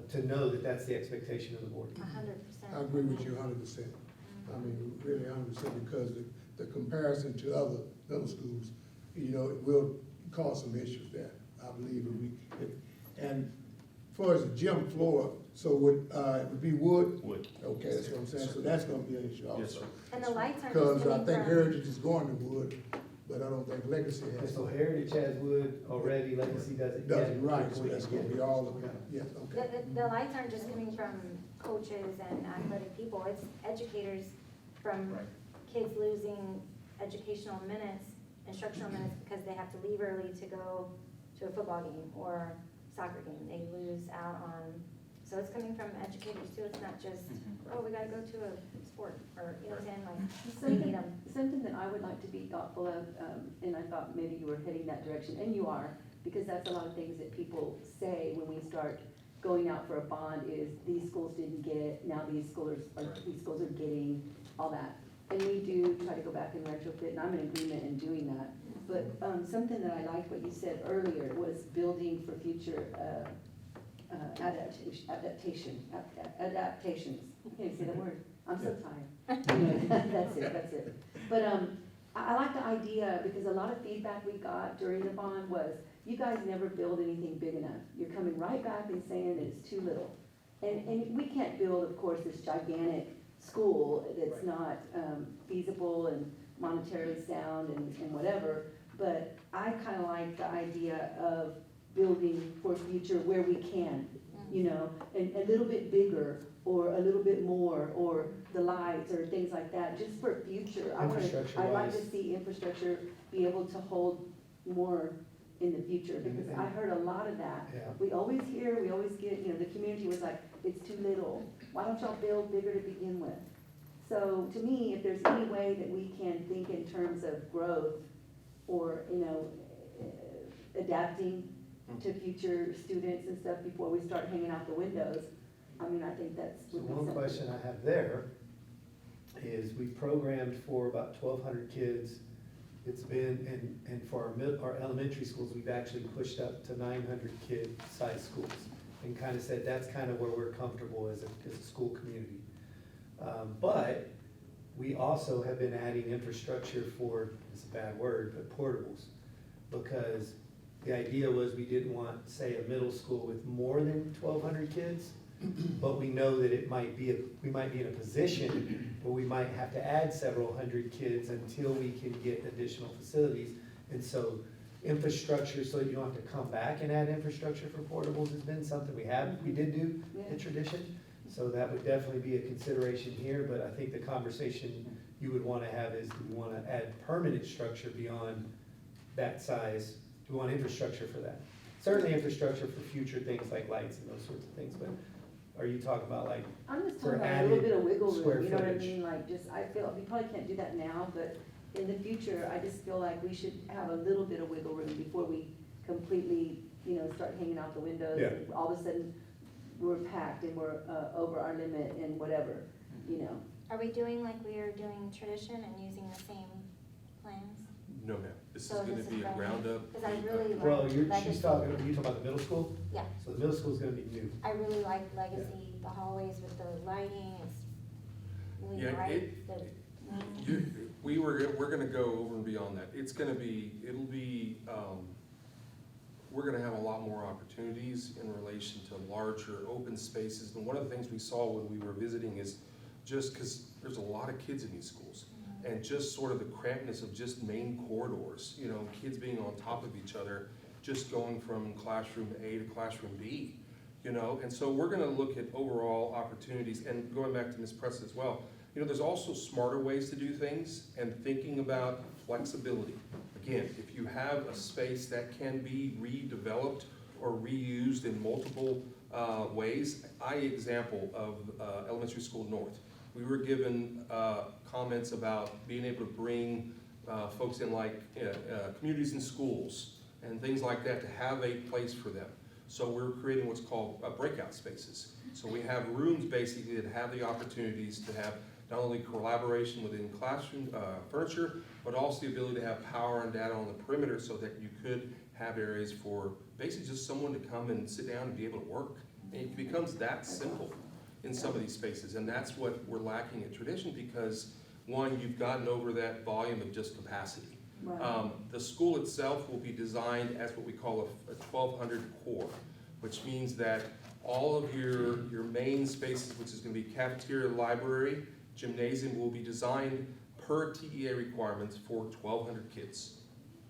to know that that's the expectation of the board.
100%.
I agree with you 100%. I mean, really 100%, because the comparison to other middle schools, you know, cause some issues there, I believe, and as far as the gym floor, so it would be wood?
Wood.
Okay, that's what I'm saying, so that's gonna be an issue also.
Yes, sir.
And the lights aren't just
Because I
coming
think
from,
Heritage is going to wood, but I don't think Legacy
Yeah,
has.
so Heritage has wood already, Legacy doesn't yet.
Doesn't, right, so that's gonna be all of it, yes, okay.
the lights aren't just coming from coaches and athletic people, it's educators from
Right.
kids losing educational minutes, instructional minutes, because they have to leave early to go to a football game or soccer game. They lose out on, so it's coming from educators too. It's not just, oh, we gotta go to a sport, or, you know what I'm saying, like, we need them.
Something that I would like to be thoughtful of, and I thought maybe you were heading that direction, and you are, because that's a lot of things that people say when we start going out for a bond is, these schools didn't get, now these schools are getting, all that. And we do try to go back and retrofit, and I'm in agreement in doing that. But, something that I liked what you said earlier was building for future, adaptations. I can't say that word, I'm so tired. That's it. But, I like the idea, because a lot of feedback we got during the bond was, you guys never build anything big enough. You're coming right back and saying that it's too little. And we can't build, of course, this gigantic school that's not feasible and monetarily sound and whatever, but I kind of like the idea of building for future where we can, you know, and a little bit bigger, or a little bit more, or the lights, or things like that, just for future. I'd like to
Infrastructure-wise.
see infrastructure be able to hold more in the future, because I heard a lot of that.
Yeah.
We always get, you know, the community was like, it's too little, why don't y'all build bigger to begin with? So to me, if there's any way that we can think in terms of growth, or, you know, adapting to future students and stuff before we start hanging out the windows, I mean, I think that's.
So
would be
one
something.
question I have there is, we programmed for about 1,200 kids. It's been, and for our elementary schools, we've actually pushed up to 900 kid size schools, and kind of said that's kind of where we're comfortable as a school community. But we also have been adding infrastructure for, it's a bad word, but portables. Because the idea was, we didn't want, say, a middle school with more than 1,200 kids, but we know that we might be in a position where we might have to add several hundred kids until we can get additional facilities. And so infrastructure, so that you don't have to come back and add infrastructure for portables, has been something we did do, the tradition. So that would definitely be a consideration here, but I think the conversation you would wanna have is, do we wanna add permanent structure beyond that size? Do we want infrastructure for that? Certainly infrastructure for future things like lights and those sorts of things, but are you talking about like,
I'm just
for
talking about a little bit of
added
wiggle
square
room, you know what I
footage?
mean, like, just, I feel, we probably can't do that now, but in the future, I just feel like we should have a little bit of wiggle room before we completely, you know, start hanging out the windows.
Yeah.
And all of a sudden, we're packed and we're, over our limit and whatever, you know.
Are we doing like we are doing tradition and using the same plans?
No, ma'am, this is
So
gonna
this is
be a
brand new?
ground up.
Because I really
well,
like
she's
Legacy.
talking about the middle school?
Yeah,
So the middle school's gonna be new.
I really like Legacy, the hallways with the lighting, it's really
Yeah,
bright.
We're gonna go over and beyond that. We're gonna have a lot more opportunities in relation to larger open spaces. And one of the things we saw when we were visiting is just because there's a lot of kids in these schools, and just sort of the crampedness of just main corridors, you know, kids being on top of each other, just going from classroom A to classroom B, you know? And so we're gonna look at overall opportunities, and going back to Ms. Preston as well, you know, there's also smarter ways to do things, and thinking about flexibility. Again, if you have a space that can be redeveloped or reused in multiple ways, example of Elementary School North. We were given comments about being able to bring folks in like communities and schools and things like that to have a place for them. So we're creating what's called breakout spaces. So we have rooms basically that have the opportunities to have not only collaboration within classroom furniture, but also the ability to have power and data on the perimeter, so that you could have areas for basically just someone to come and sit down and be able to work. And it becomes that simple in some of these spaces, and that's what we're lacking at tradition, because one, you've gotten over that volume of just capacity.
Right.
The school itself will be designed as what we call a 1200 core, which means that all of your main spaces, which is gonna be cafeteria, library, gymnasium, will be designed per TEA requirements for 1,200 kids,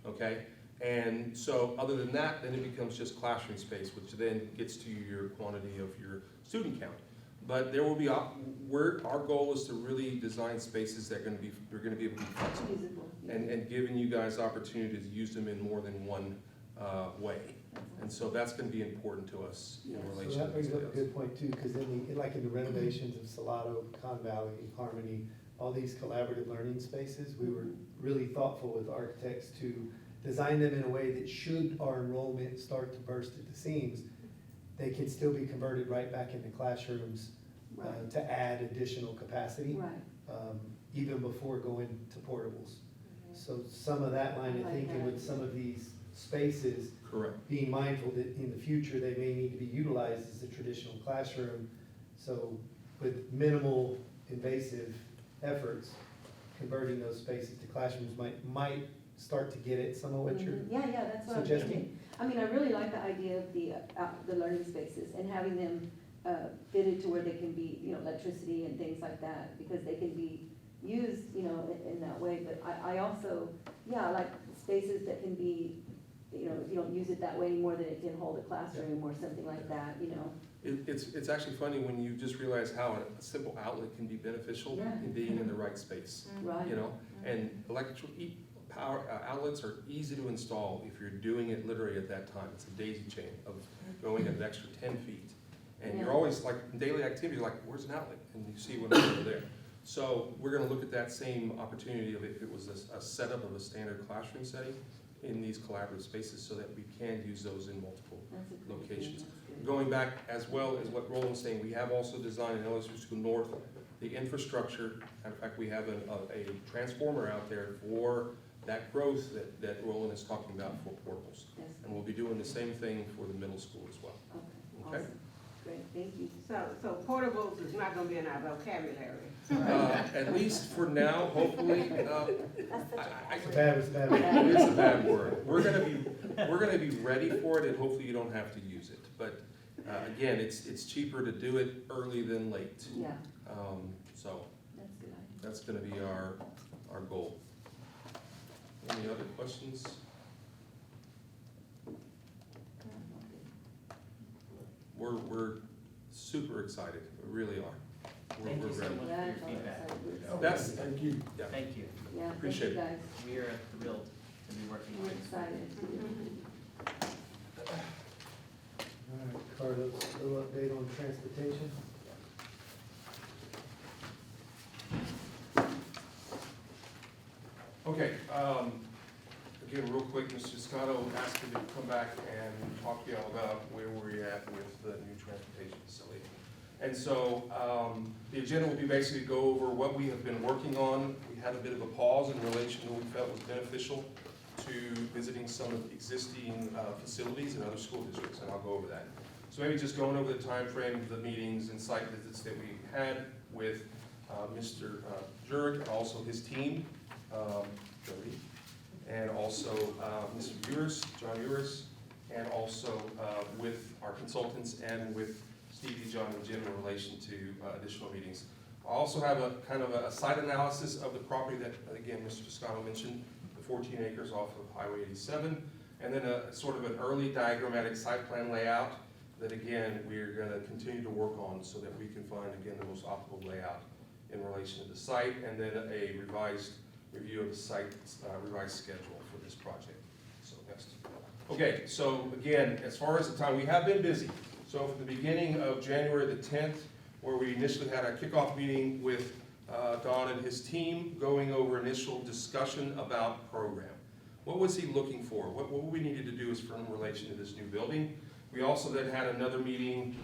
okay? And so, other than that, then it becomes just classroom space, which then gets to your quantity of your student count. But there will be, our goal is to really design spaces that you're gonna be able to be flexible.
Usable.
And giving you guys opportunity to use them in more than one way. And so that's gonna be important to us in
Yeah.
relation
So
to
that brings
these
up a
layouts.
good point too, because like in the renovations of Salado, Con Valley, Harmony, all these collaborative learning spaces, we were really thoughtful with architects to design them in a way that should our enrollment start to burst at the seams, they can still be converted right back into classrooms
Right.
to add additional capacity,
Right.
even before going to portables. So some of that line
I
of
like
thinking
that.
with some of these spaces,
Correct.
being mindful that in the future, they may need to be utilized as a traditional classroom. So with minimal invasive efforts, converting those spaces to classrooms might start to get at some of what you're
Yeah, that's what I'm
suggesting.
thinking. I mean, I really like the idea of the learning spaces and having them fitted to where they can be, electricity and things like that, because they can be used, in that way. But I also, I like spaces that can be, if you don't use it that way anymore, that it can hold a classroom or something like that.
It's actually funny when you just realize how a simple outlet can be beneficial
Yeah.
in being in the right space,
Right.
And electric power outlets are easy to install if you're doing it literally at that time. It's a daisy chain of going an extra 10 feet. And you're
Yeah.
always like, in daily activity, like, where's an outlet? And you see one over there. So we're gonna look at that same opportunity of if it was a setup of a standard classroom setting in these collaborative spaces so that we can use those in multiple
That's a good thing.
locations.
That's good.
Going back as well as what Roland's saying, we have also designed in LSU School North, the infrastructure. In fact, we have a transformer out there for that growth that Roland is talking about for portables.
Yes.
And we'll be doing the same thing for the middle school as well.
Okay,
Okay.
awesome. Great, thank you.
So portables is not gonna be in our vocabulary.
At least for now, hopefully,
That's such a
I-
bad
It's
word.
bad, it's bad.
it is a bad word. We're gonna be ready for it, and hopefully you don't have to use it. But again, it's cheaper to do it early than late.
Yeah,
So
that's a good idea.
that's gonna be our goal. Any other questions? We're super excited, we really are.
Thank
We're
you so
ready.
much for your feedback.
That's-
Thank you.
Yeah.
Thank you.
Yeah, thank
Appreciate
you
it.
guys.
We are thrilled to be working
We're
with you.
excited.
All right, Carlos, a little update on transportation.
Okay, again, real quick, Mr. Scotto asked me to come back and talk to you all about where we're at with the new transportation facility. And so, the agenda will be basically go over what we have been working on. We had a bit of a pause in relation to what we felt was beneficial to visiting some of the existing facilities in other school districts, and I'll go over that. So maybe just going over the time frame of the meetings and site visits that we had with Mr. Jurek and also his team, Jody, and also Mr. Ewers, John Ewers, and also with our consultants and with Stevie, John, and Jim in relation to additional meetings. I also have a kind of a site analysis of the property that, again, Mr. Toscano mentioned, the 14 acres off of Highway 87, and then a sort of an early diagrammatic site plan layout that, again, we're going to continue to work on so that we can find, again, the most optimal layout in relation to the site, and then a revised review of the site, revised schedule for this project. So next. Okay, so again, as far as the time, we have been busy. So from the beginning of January the 10th, where we initially had our kickoff meeting with Don and his team, going over initial discussion about program. What was he looking for? What we needed to do is in relation to this new building. We also then had another meeting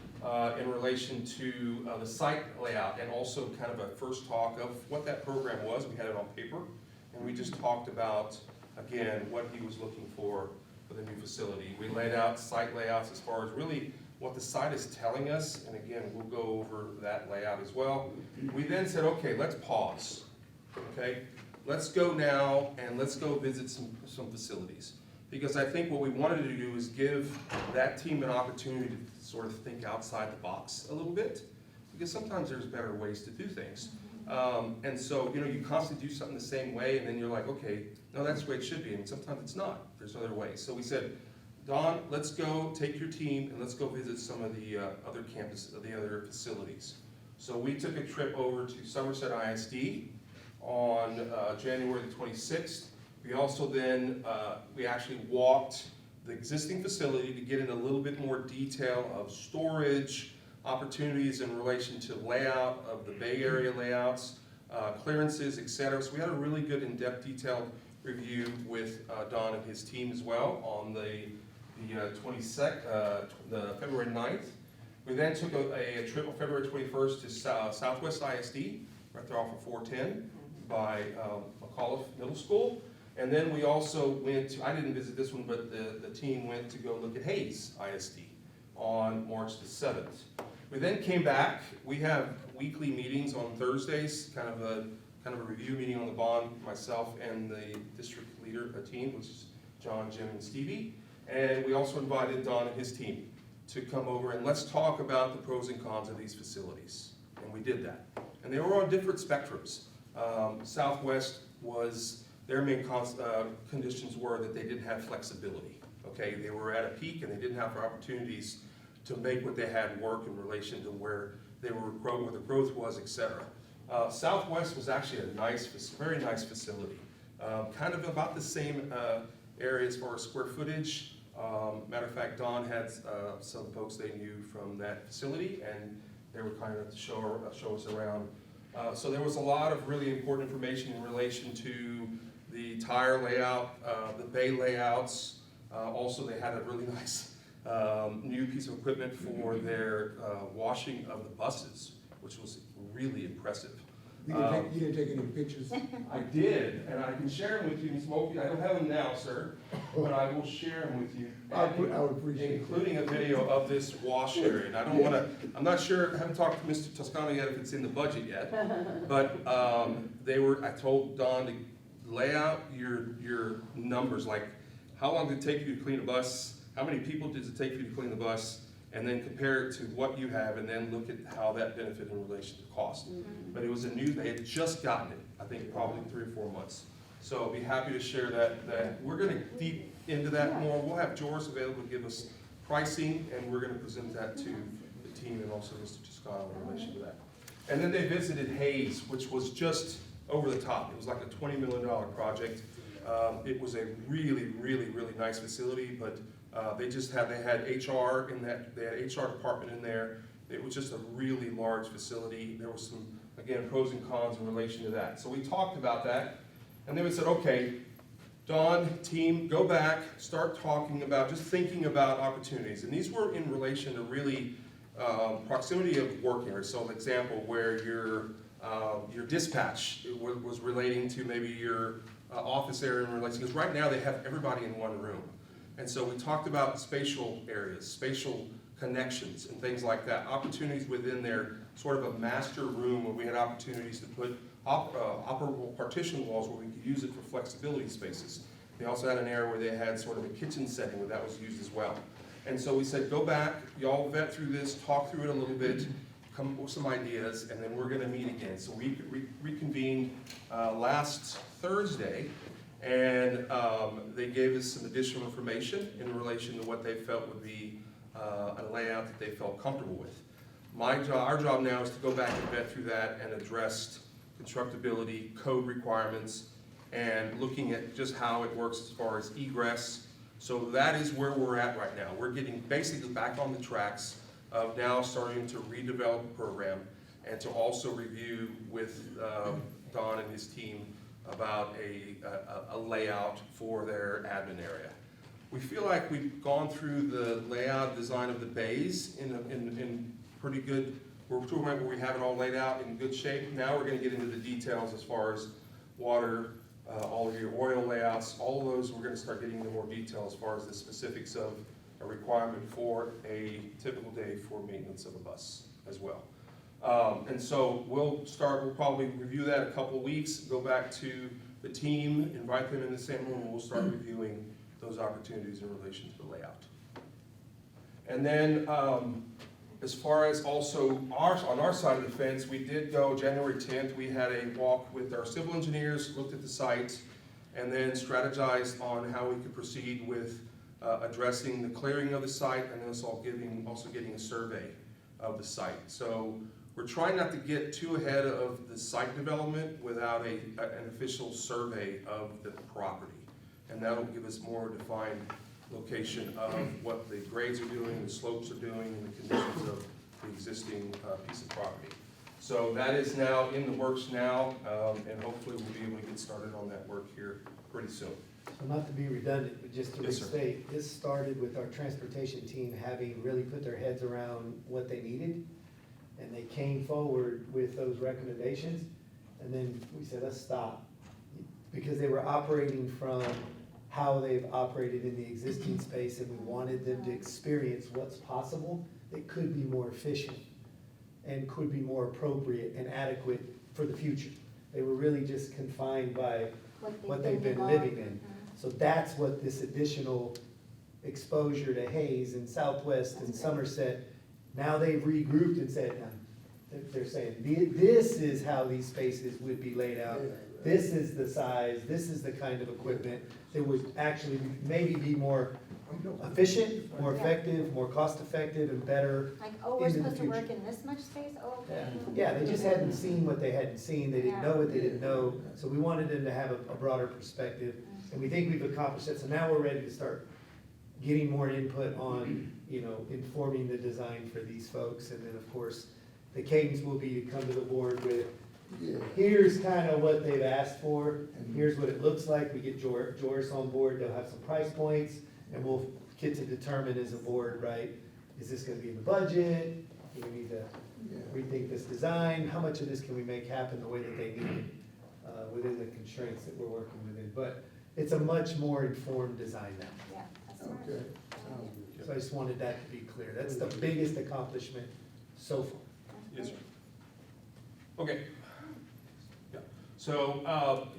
in relation to the site layout and also kind of a first talk of what that program was. We had it on paper, and we just talked about, again, what he was looking for the new facility. We laid out site layouts as far as really what the site is telling us, and again, we'll go over that layout as well. We then said, okay, let's pause, okay? let's go now and let's go visit some facilities. Because I think what we wanted to do is give that team an opportunity to sort of think outside the box a little bit, because sometimes there's better ways to do things. And so, you constantly do something the same way, and then you're like, okay, no, that's the way it should be, and sometimes it's not. There's other ways. So we said, Don, let's go take your team and let's go visit some of the other campuses, the other facilities. So we took a trip over to Somerset ISD on January the 26th. We also then, we actually walked the existing facility to get in a little bit more detail of storage, opportunities in relation to layout of the Bay Area layouts, clearances, et cetera. So we had a really good in-depth detailed review with Don and his team as well on the February 9th. We then took a trip on February 21st to Southwest ISD, right there off of 410 by McAuliffe Middle School. And then we also went to, I didn't visit this one, but the team went to go look at Hayes ISD on March the 7th. We then came back. We have weekly meetings on Thursdays, kind of a review meeting on the bond, myself and the district leader team, which is John, Jim, and Stevie. And we also invited Don and his team to come over and let's talk about the pros and cons of these facilities. And we did that. And they were on different spectrums. Southwest was, their main conditions were that they didn't have flexibility. Okay, they were at a peak and they didn't have opportunities to make what they had work in relation to where they were, where the growth was, et cetera. Southwest was actually a nice, very nice facility. Kind of about the same area as far as square footage. Matter of fact, Don had some folks they knew from that facility, and they were kind of to show us around. So there was a lot of really important information in relation to the tire layout, the bay layouts. Also, they had a really nice new piece of equipment for their washing of the buses, which was really impressive.
You didn't take any pictures?
I did, and I can share them with you, Smokey. I don't have them now, sir, but I will share them with you.
I would appreciate it.
Including a video of this wash area. And I don't want to, I'm not sure, I haven't talked to Mr. Toscano yet if it's in the budget yet. But I told Don to lay out your numbers, like how long did it take you to clean a bus? How many people does it take you to clean the bus? And then compare it to what you have and then look at how that benefited in relation to cost. But it was they had just gotten it, I think probably 3 or 4 months. So I'll be happy to share that. We're gonna deep into that more. We'll have Joris available to give us pricing, and we're gonna present that to the team and also Mr. Toscano in relation to that. And then they visited Hayes, which was just over the top. It was like a $20 million project. It was a really, really, really nice facility, but they had HR in that, they had HR department in there. It was just a really large facility. There was some, again, pros and cons in relation to that. So we talked about that, and then we said, okay, Don, team, go back, start talking about, just thinking about opportunities. And these were in relation to really proximity of work areas. So an example where your dispatch was relating to maybe your office area in relation, because right now they have everybody in one room. And so we talked about spatial areas, spatial connections and things like that, opportunities within their sort of a master room where we had opportunities to put operable partition walls where we could use it for flexibility spaces. They also had an area where they had sort of a kitchen setting where that was used as well. And so we said, go back, y'all vet through this, talk through it a little bit, come up with some ideas, and then we're gonna meet again. So we reconvened last Thursday, and they gave us some additional information in relation to what they felt would be a layout that they felt comfortable with. Our job now is to go back and vet through that and address constructability, code requirements, and looking at just how it works as far as egress. So that is where we're at right now. We're getting basically back on the tracks of now starting to redevelop the program and to also review with Don and his team about a layout for their admin area. We feel like we've gone through the layout design of the bays in pretty good, we're to a point where we have it all laid out in good shape. Now we're gonna get into the details as far as water, all of your oil layouts, all of those, we're gonna start getting into more detail as far as the specifics of a requirement for a typical day for maintenance of a bus as well. And so we'll probably review that in a couple of weeks, go back to the team, invite them in the same room, and we'll start reviewing those opportunities in relation to the layout. And then, as far as also on our side of the fence, we did go January 10th, we had a walk with our civil engineers, looked at the site, and then strategized on how we could proceed with addressing the clearing of the site, and then also getting a survey of the site. So we're trying not to get too ahead of the site development without an official survey of the property. And that'll give us more defined location of what the grades are doing, the slopes are doing, and the conditions of the existing piece of property. So that is now in the works now, and hopefully we'll be able to get started on that work here pretty soon.
So not to be redundant, but just to
Yes, sir.
restate, this started with our transportation team having really put their heads around what they needed. And they came forward with those recommendations, and then we said, let's stop. Because they were operating from how they've operated in the existing space, and we wanted them to experience what's possible that could be more efficient and could be more appropriate and adequate for the future. They were really just confined by what they've been living in. So that's what this additional exposure to haze in Southwest and Somerset, now they've regrouped and said, they're saying, this is how these spaces would be laid out. This is the size, this is the kind of equipment that would actually maybe be more efficient, more effective, more cost-effective, and better.
Like, oh, we're
into the
supposed to work
future.
in this much space? Oh, okay.
Yeah, they just hadn't seen what they hadn't seen, they didn't know what they didn't know, so we wanted them to have a broader perspective, and we think we've accomplished that, so now we're ready to start getting more input on, informing the design for these folks, and then, of course, the cadence will be to come to the board with, here's kind of what they've asked for, and here's what it looks like. We get Joris on board, they'll have some price points, and we'll get to determine as a board, right, is this gonna be in the budget? Do we need to rethink this design? How much of this can we make happen the way that they need it, within the constraints that we're working within? But it's a much more informed design now.
Yeah, that's smart.
Okay, sounds good.
So I just wanted that to be clear. That's the biggest accomplishment so far.
Yes, sir. Okay. Yeah. So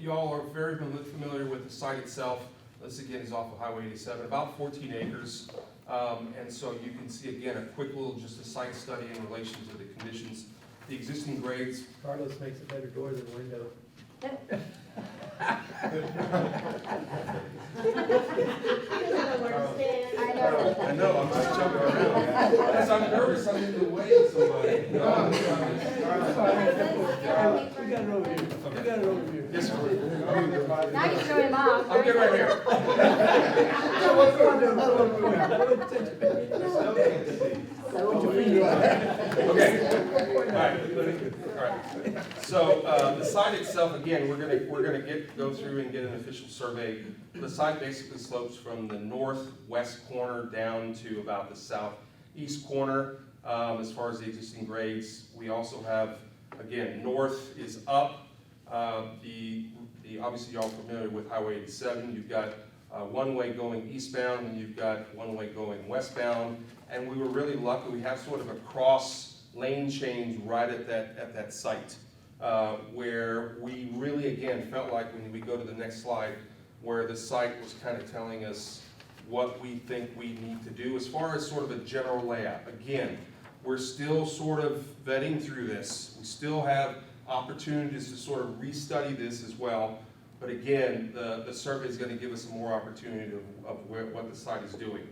you all are very familiar with the site itself. This again is off of Highway 87, about 14 acres. And so you can see again a quick little just a site study in relation to the conditions. The existing grades.
Carlos makes a better door than window.
I know, I'm just jumping around. As I'm nervous, I'm in the way of somebody.
No,
We got it over here.
We got it over here. Yes, sir.
Now you throw him off.
I'm good right here. Okay. All right. So the site itself, again, we're gonna go through and get an official survey. The site basically slopes from the northwest corner down to about the southeast corner. As far as the existing grades, we also have, again, north is up. Obviously y'all familiar with Highway 87. You've got one-way going eastbound, and you've got one-way going westbound. And we were really lucky, we have sort of a cross lane change right at that site, where we really, again, felt like when we go to the next slide, where the site was kind of telling us what we think we need to do as far as sort of a general layout. Again, we're still sort of vetting through this. We still have opportunities to sort of restudy this as well. But again, the survey is going to give us more opportunity of what the site is doing.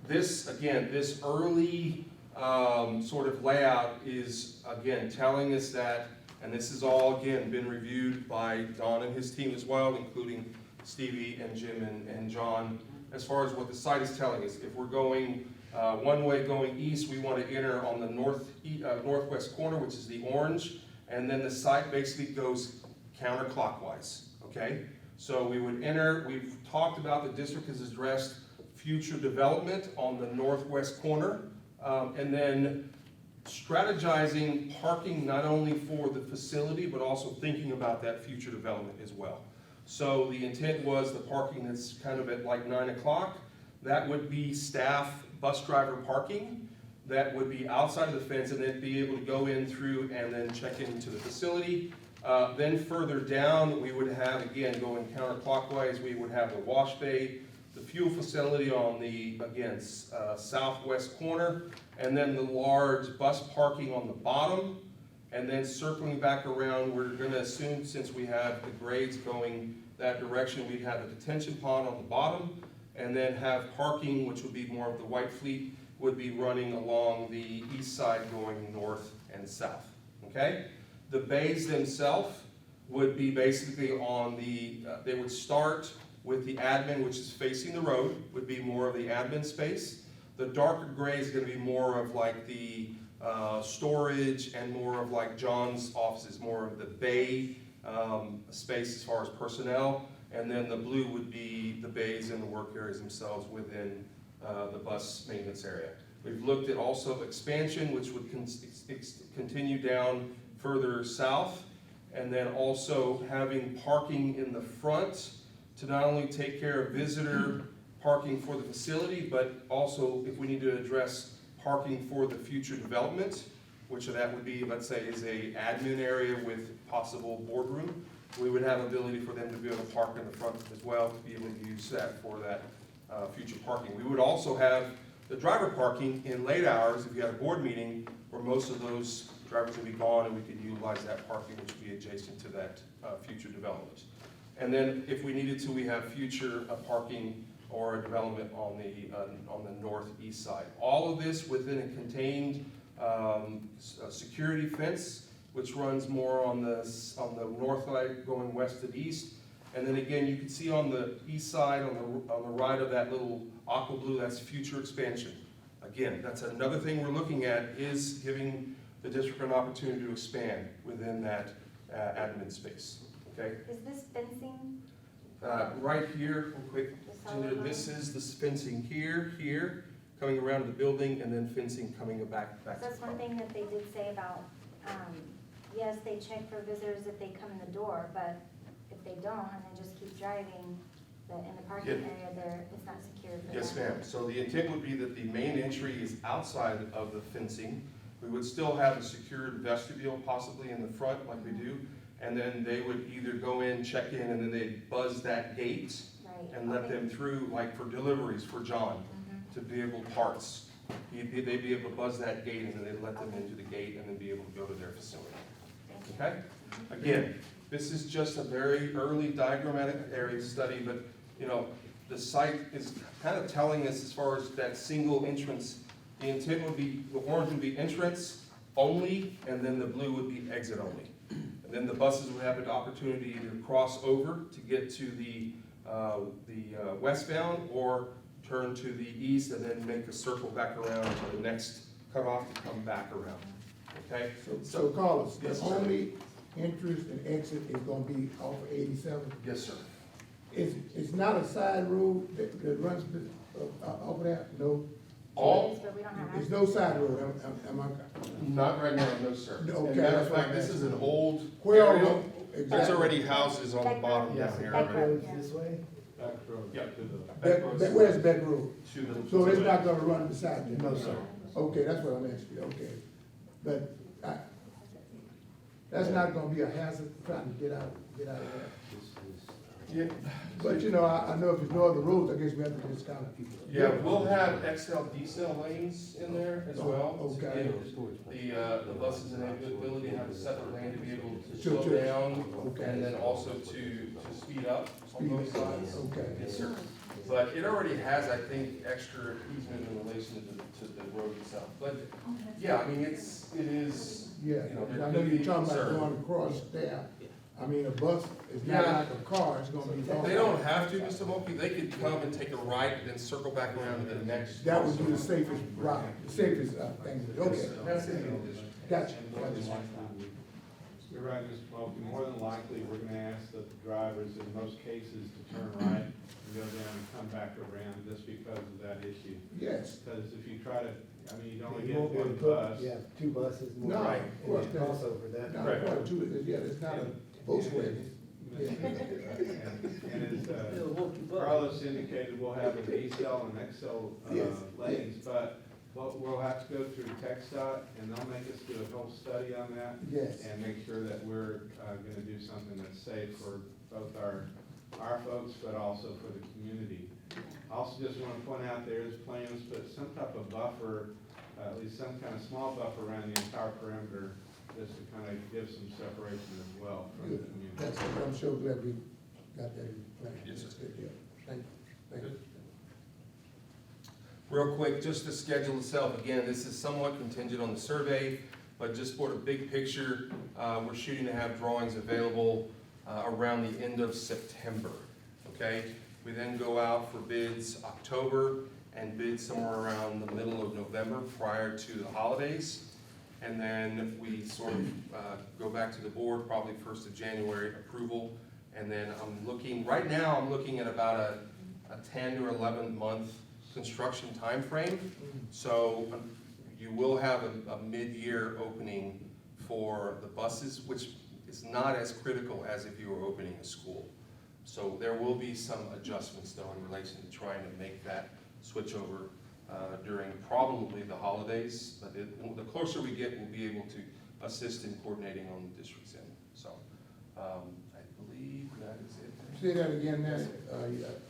This, again, this early sort of layout is, again, telling us that, and this is all, again, been reviewed by Don and his team as well, including Stevie and Jim and John, as far as what the site is telling us. If we're going one way going east, we want to enter on the northwest corner, which is the orange, and then the site basically goes counterclockwise, okay? So we would enter, we've talked about the district has addressed future development on the northwest corner, and then strategizing parking not only for the facility, but also thinking about that future development as well. So the intent was the parking that's kind of at like 9 o'clock, that would be staff bus driver parking, that would be outside of the fence, and then be able to go in through and then check into the facility. Then further down, we would have, again, going counterclockwise, we would have the wash bay, the fuel facility on the, again, southwest corner, and then the large bus parking on the bottom. And then circling back around, we're gonna assume, since we have the grades going that direction, we'd have a detention pond on the bottom, and then have parking, which would be more of the white fleet, would be running along the east side going north and south, okay? The bays themselves would be basically on the, they would start with the admin, which is facing the road, would be more of the admin space. The darker gray is gonna be more of like the storage and more of like John's offices, more of the bay space as far as personnel. And then the blue would be the bays and the work areas themselves within the bus maintenance area. We've looked at also expansion, which would continue down further south, and then also having parking in the front to not only take care of visitor parking for the facility, but also if we need to address parking for the future development, which that would be, let's say, is a admin area with possible boardroom. We would have ability for them to be able to park in the front as well, to be able to use that for that future parking. We would also have the driver parking in late hours if you had a board meeting where most of those drivers would be gone and we could utilize that parking, which would be adjacent to that future development. And then if we needed to, we have future parking or a development on the northeast side. All of this within a contained security fence, which runs more on the north side going west to east. And then again, you can see on the east side, on the right of that little aqua blue, that's future expansion. Again, that's another thing we're looking at, is giving the district an opportunity to expand within that admin space, okay?
Is this fencing?
Right here, real quick, Ginger, this is the fencing here, coming around to the building, and then fencing coming back to the
That's one
property.
thing that they did say about, yes, they check for visitors if they come in the door, but if they don't, and they just keep driving, in the parking area there, it's not secure for them.
Yes, ma'am. So the intent would be that the main entry is outside of the fencing. We would still have a secured vestibule possibly in the front like we do, and then they would either go in, check in, and then they'd buzz that gate
Right,
and let them through, like for deliveries for John, to be able parts. They'd be able to buzz that gate, and then they'd let them into the gate and then be able to go to their facility.
Thank you.
Okay? Again, this is just a very early diagrammatic area study, but you know, the site is kind of telling us as far as that single entrance. The intent would be, the orange would be entrance only, and then the blue would be exit only. And then the buses would have an opportunity to either cross over to get to the westbound, or turn to the east and then make a circle back around to the next cutoff to come back around. Okay?
So Carlos, the
Yes, sir.
only entrance and exit is gonna be off of 87?
Yes, sir.
It's not a side road that runs over there? No?
All,
It is, but we don't have
There's
access.
no side road, am I?
not right now, no, sir.
Okay,
As a matter of
that's what
fact,
I'm
this is an
asking.
old
Where are
area.
we?
There's
Exactly.
already houses on the bottom
Yeah,
down here
Back
already.
road.
roads this way?
Yep.
Where's Beck Road?
To the-
So it's not gonna run beside them?
No, sir.
Okay, that's what I'm asking, okay. But, that's not gonna be a hazard trying to get out of there.
Yeah,
But you know, I know if there's no other roads, I guess we have to just kind of.
yeah, we'll have XL, decel lanes in there as well. to
Okay.
give The buses and ability to have a separate lane to be able to
Sure,
slow
sure.
down,
Okay.
and then also to speed up on both sides.
Okay.
Yes, sir. But it already has, I think, extra easement in relation to the road itself. But, yeah, I mean, it is,
Yeah,
you know,
I know you're talking about going across there. I mean, a bus is not
Yeah.
like a car, it's gonna be.
they don't have to, Mr. Mulkey, they could come and take a right and then circle back around to the next.
That would be the safest route, the safest thing, okay,
That's in the addition.
gotcha.
You're right, Mr. Mulkey, more than likely, we're gonna ask the drivers in most cases to turn right and go down and come back around just because of that issue.
Yes,
Because if you try to, I mean, you only
You
get
won't be able
one
to put,
bus.
yeah, two buses more.
No,
Right.
of course,
And crossover that.
not
Right.
quite two, yeah, it's not a Volkswagen. Yeah.
And as Carlos indicated, we'll have an decel and XL
Yes.
lanes, but But we'll have to go through TxDOT, and they'll make us do a whole study on that,
Yes.
and make sure that we're, gonna do something that's safe for both our folks, but also for the community. I also just wanna point out, there is plans, but some type of buffer, at least some kind of small buffer around the entire perimeter, just to kind of give some separation as well from the
Good.
community.
That's, I'm so glad we got that in place.
Yes, sir.
That's good, yeah. Thank you. Thank you.
Real quick, just the schedule itself, again, this is somewhat contingent on the survey, but just for the big picture, we're shooting to have drawings available around the end of September, okay? We then go out for bids October and bid somewhere around the middle of November prior to the holidays. And then we sort of go back to the board, probably 1st of January approval. And then right now, I'm looking at about a 10 to 11 month construction time frame. So you will have a mid-year opening for the buses, which is not as critical as if you were opening a school. So there will be some adjustments though in relation to trying to make that switch over during probably the holidays. But the closer we get, we'll be able to assist in coordinating on the district's end. So I believe that is it.
Say that again, man,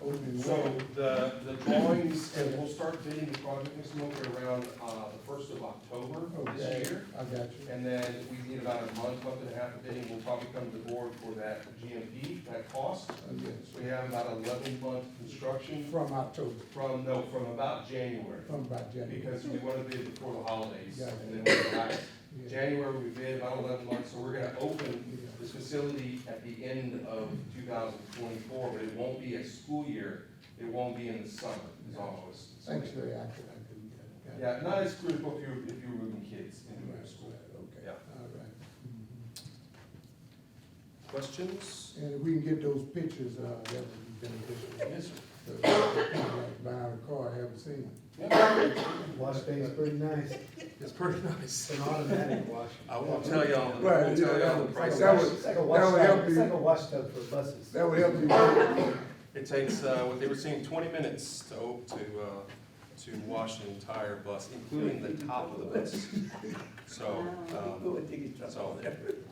opening.
So the drawings, and we'll start bidding the project, Mr. Milker, around the 1st of October this
Okay,
year.
I got you.
And then we need about a month and a half of bidding. We'll probably come to the board for that GMP, that cost.
Yes.
So we have about 11-month construction
From October,
from about January.
from about January.
Because we want to bid before the holidays.
Gotcha.
And then we relax.
Yeah.
January, we bid about 11 months, so we're gonna open this facility at the end of 2024, but it won't be a school year. It won't be in the summer, is all I was saying.
Thanks, very accurate, I couldn't get it.
Yeah, not as critical if you're moving kids into
Right,
school.
right, okay,
Yeah.
all right.
Questions?
And if we can get those pictures, that would be beneficial.
Yes, sir.
Like buying a car, I haven't seen it.
Wash bay is pretty nice.
It's pretty nice.
It's an automatic wash.
I won't tell y'all,
Right,
won't tell
yeah,
y'all the price.
that would-
It's like a
that
wash
would help
tub, it's
you.
like a wash tub for buses.
That would help you.
It takes, what they were saying, 20 minutes to wash an entire bus, including the top of the bus. So,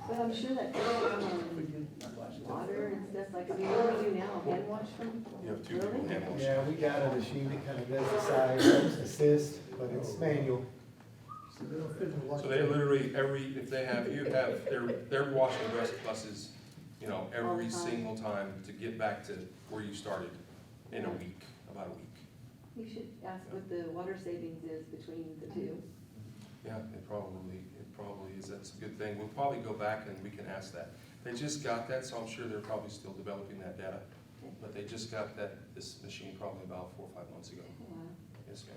But I'm sure that, water and stuff, like, I mean, what do we do now, hand wash them?
you have two people hand wash.
Yeah, we got a machine that kind of does the side, helps assist, but it's manual.
So they literally, if they have, they're washing buses,
All
every
the time.
single time to get back to where you started in a week, about a week.
We should ask what the water savings is between the two.
Yeah, it probably is, that's a good thing. We'll probably go back and we can ask that. They just got that, so I'm sure they're probably still developing that data. But they just got this machine probably about 4 or 5 months ago.
Wow.
Yes, ma'am.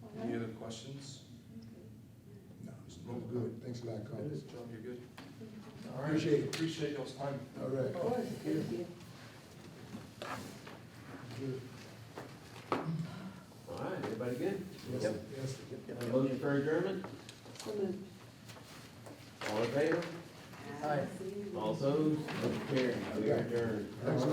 All
Any
right.
other questions?
No, it's good, thanks a lot, Congress.
John, you're good? All right.
Appreciate it.
Appreciate y'all's time.
All right.
Thank you.
Good.
All right, everybody good?
Yes,
Yep.
yes.
Motion for adjournment?
So moved.
All in favor?
Aye.
All opposed? Motion carried. We are adjourned.
Thanks a lot.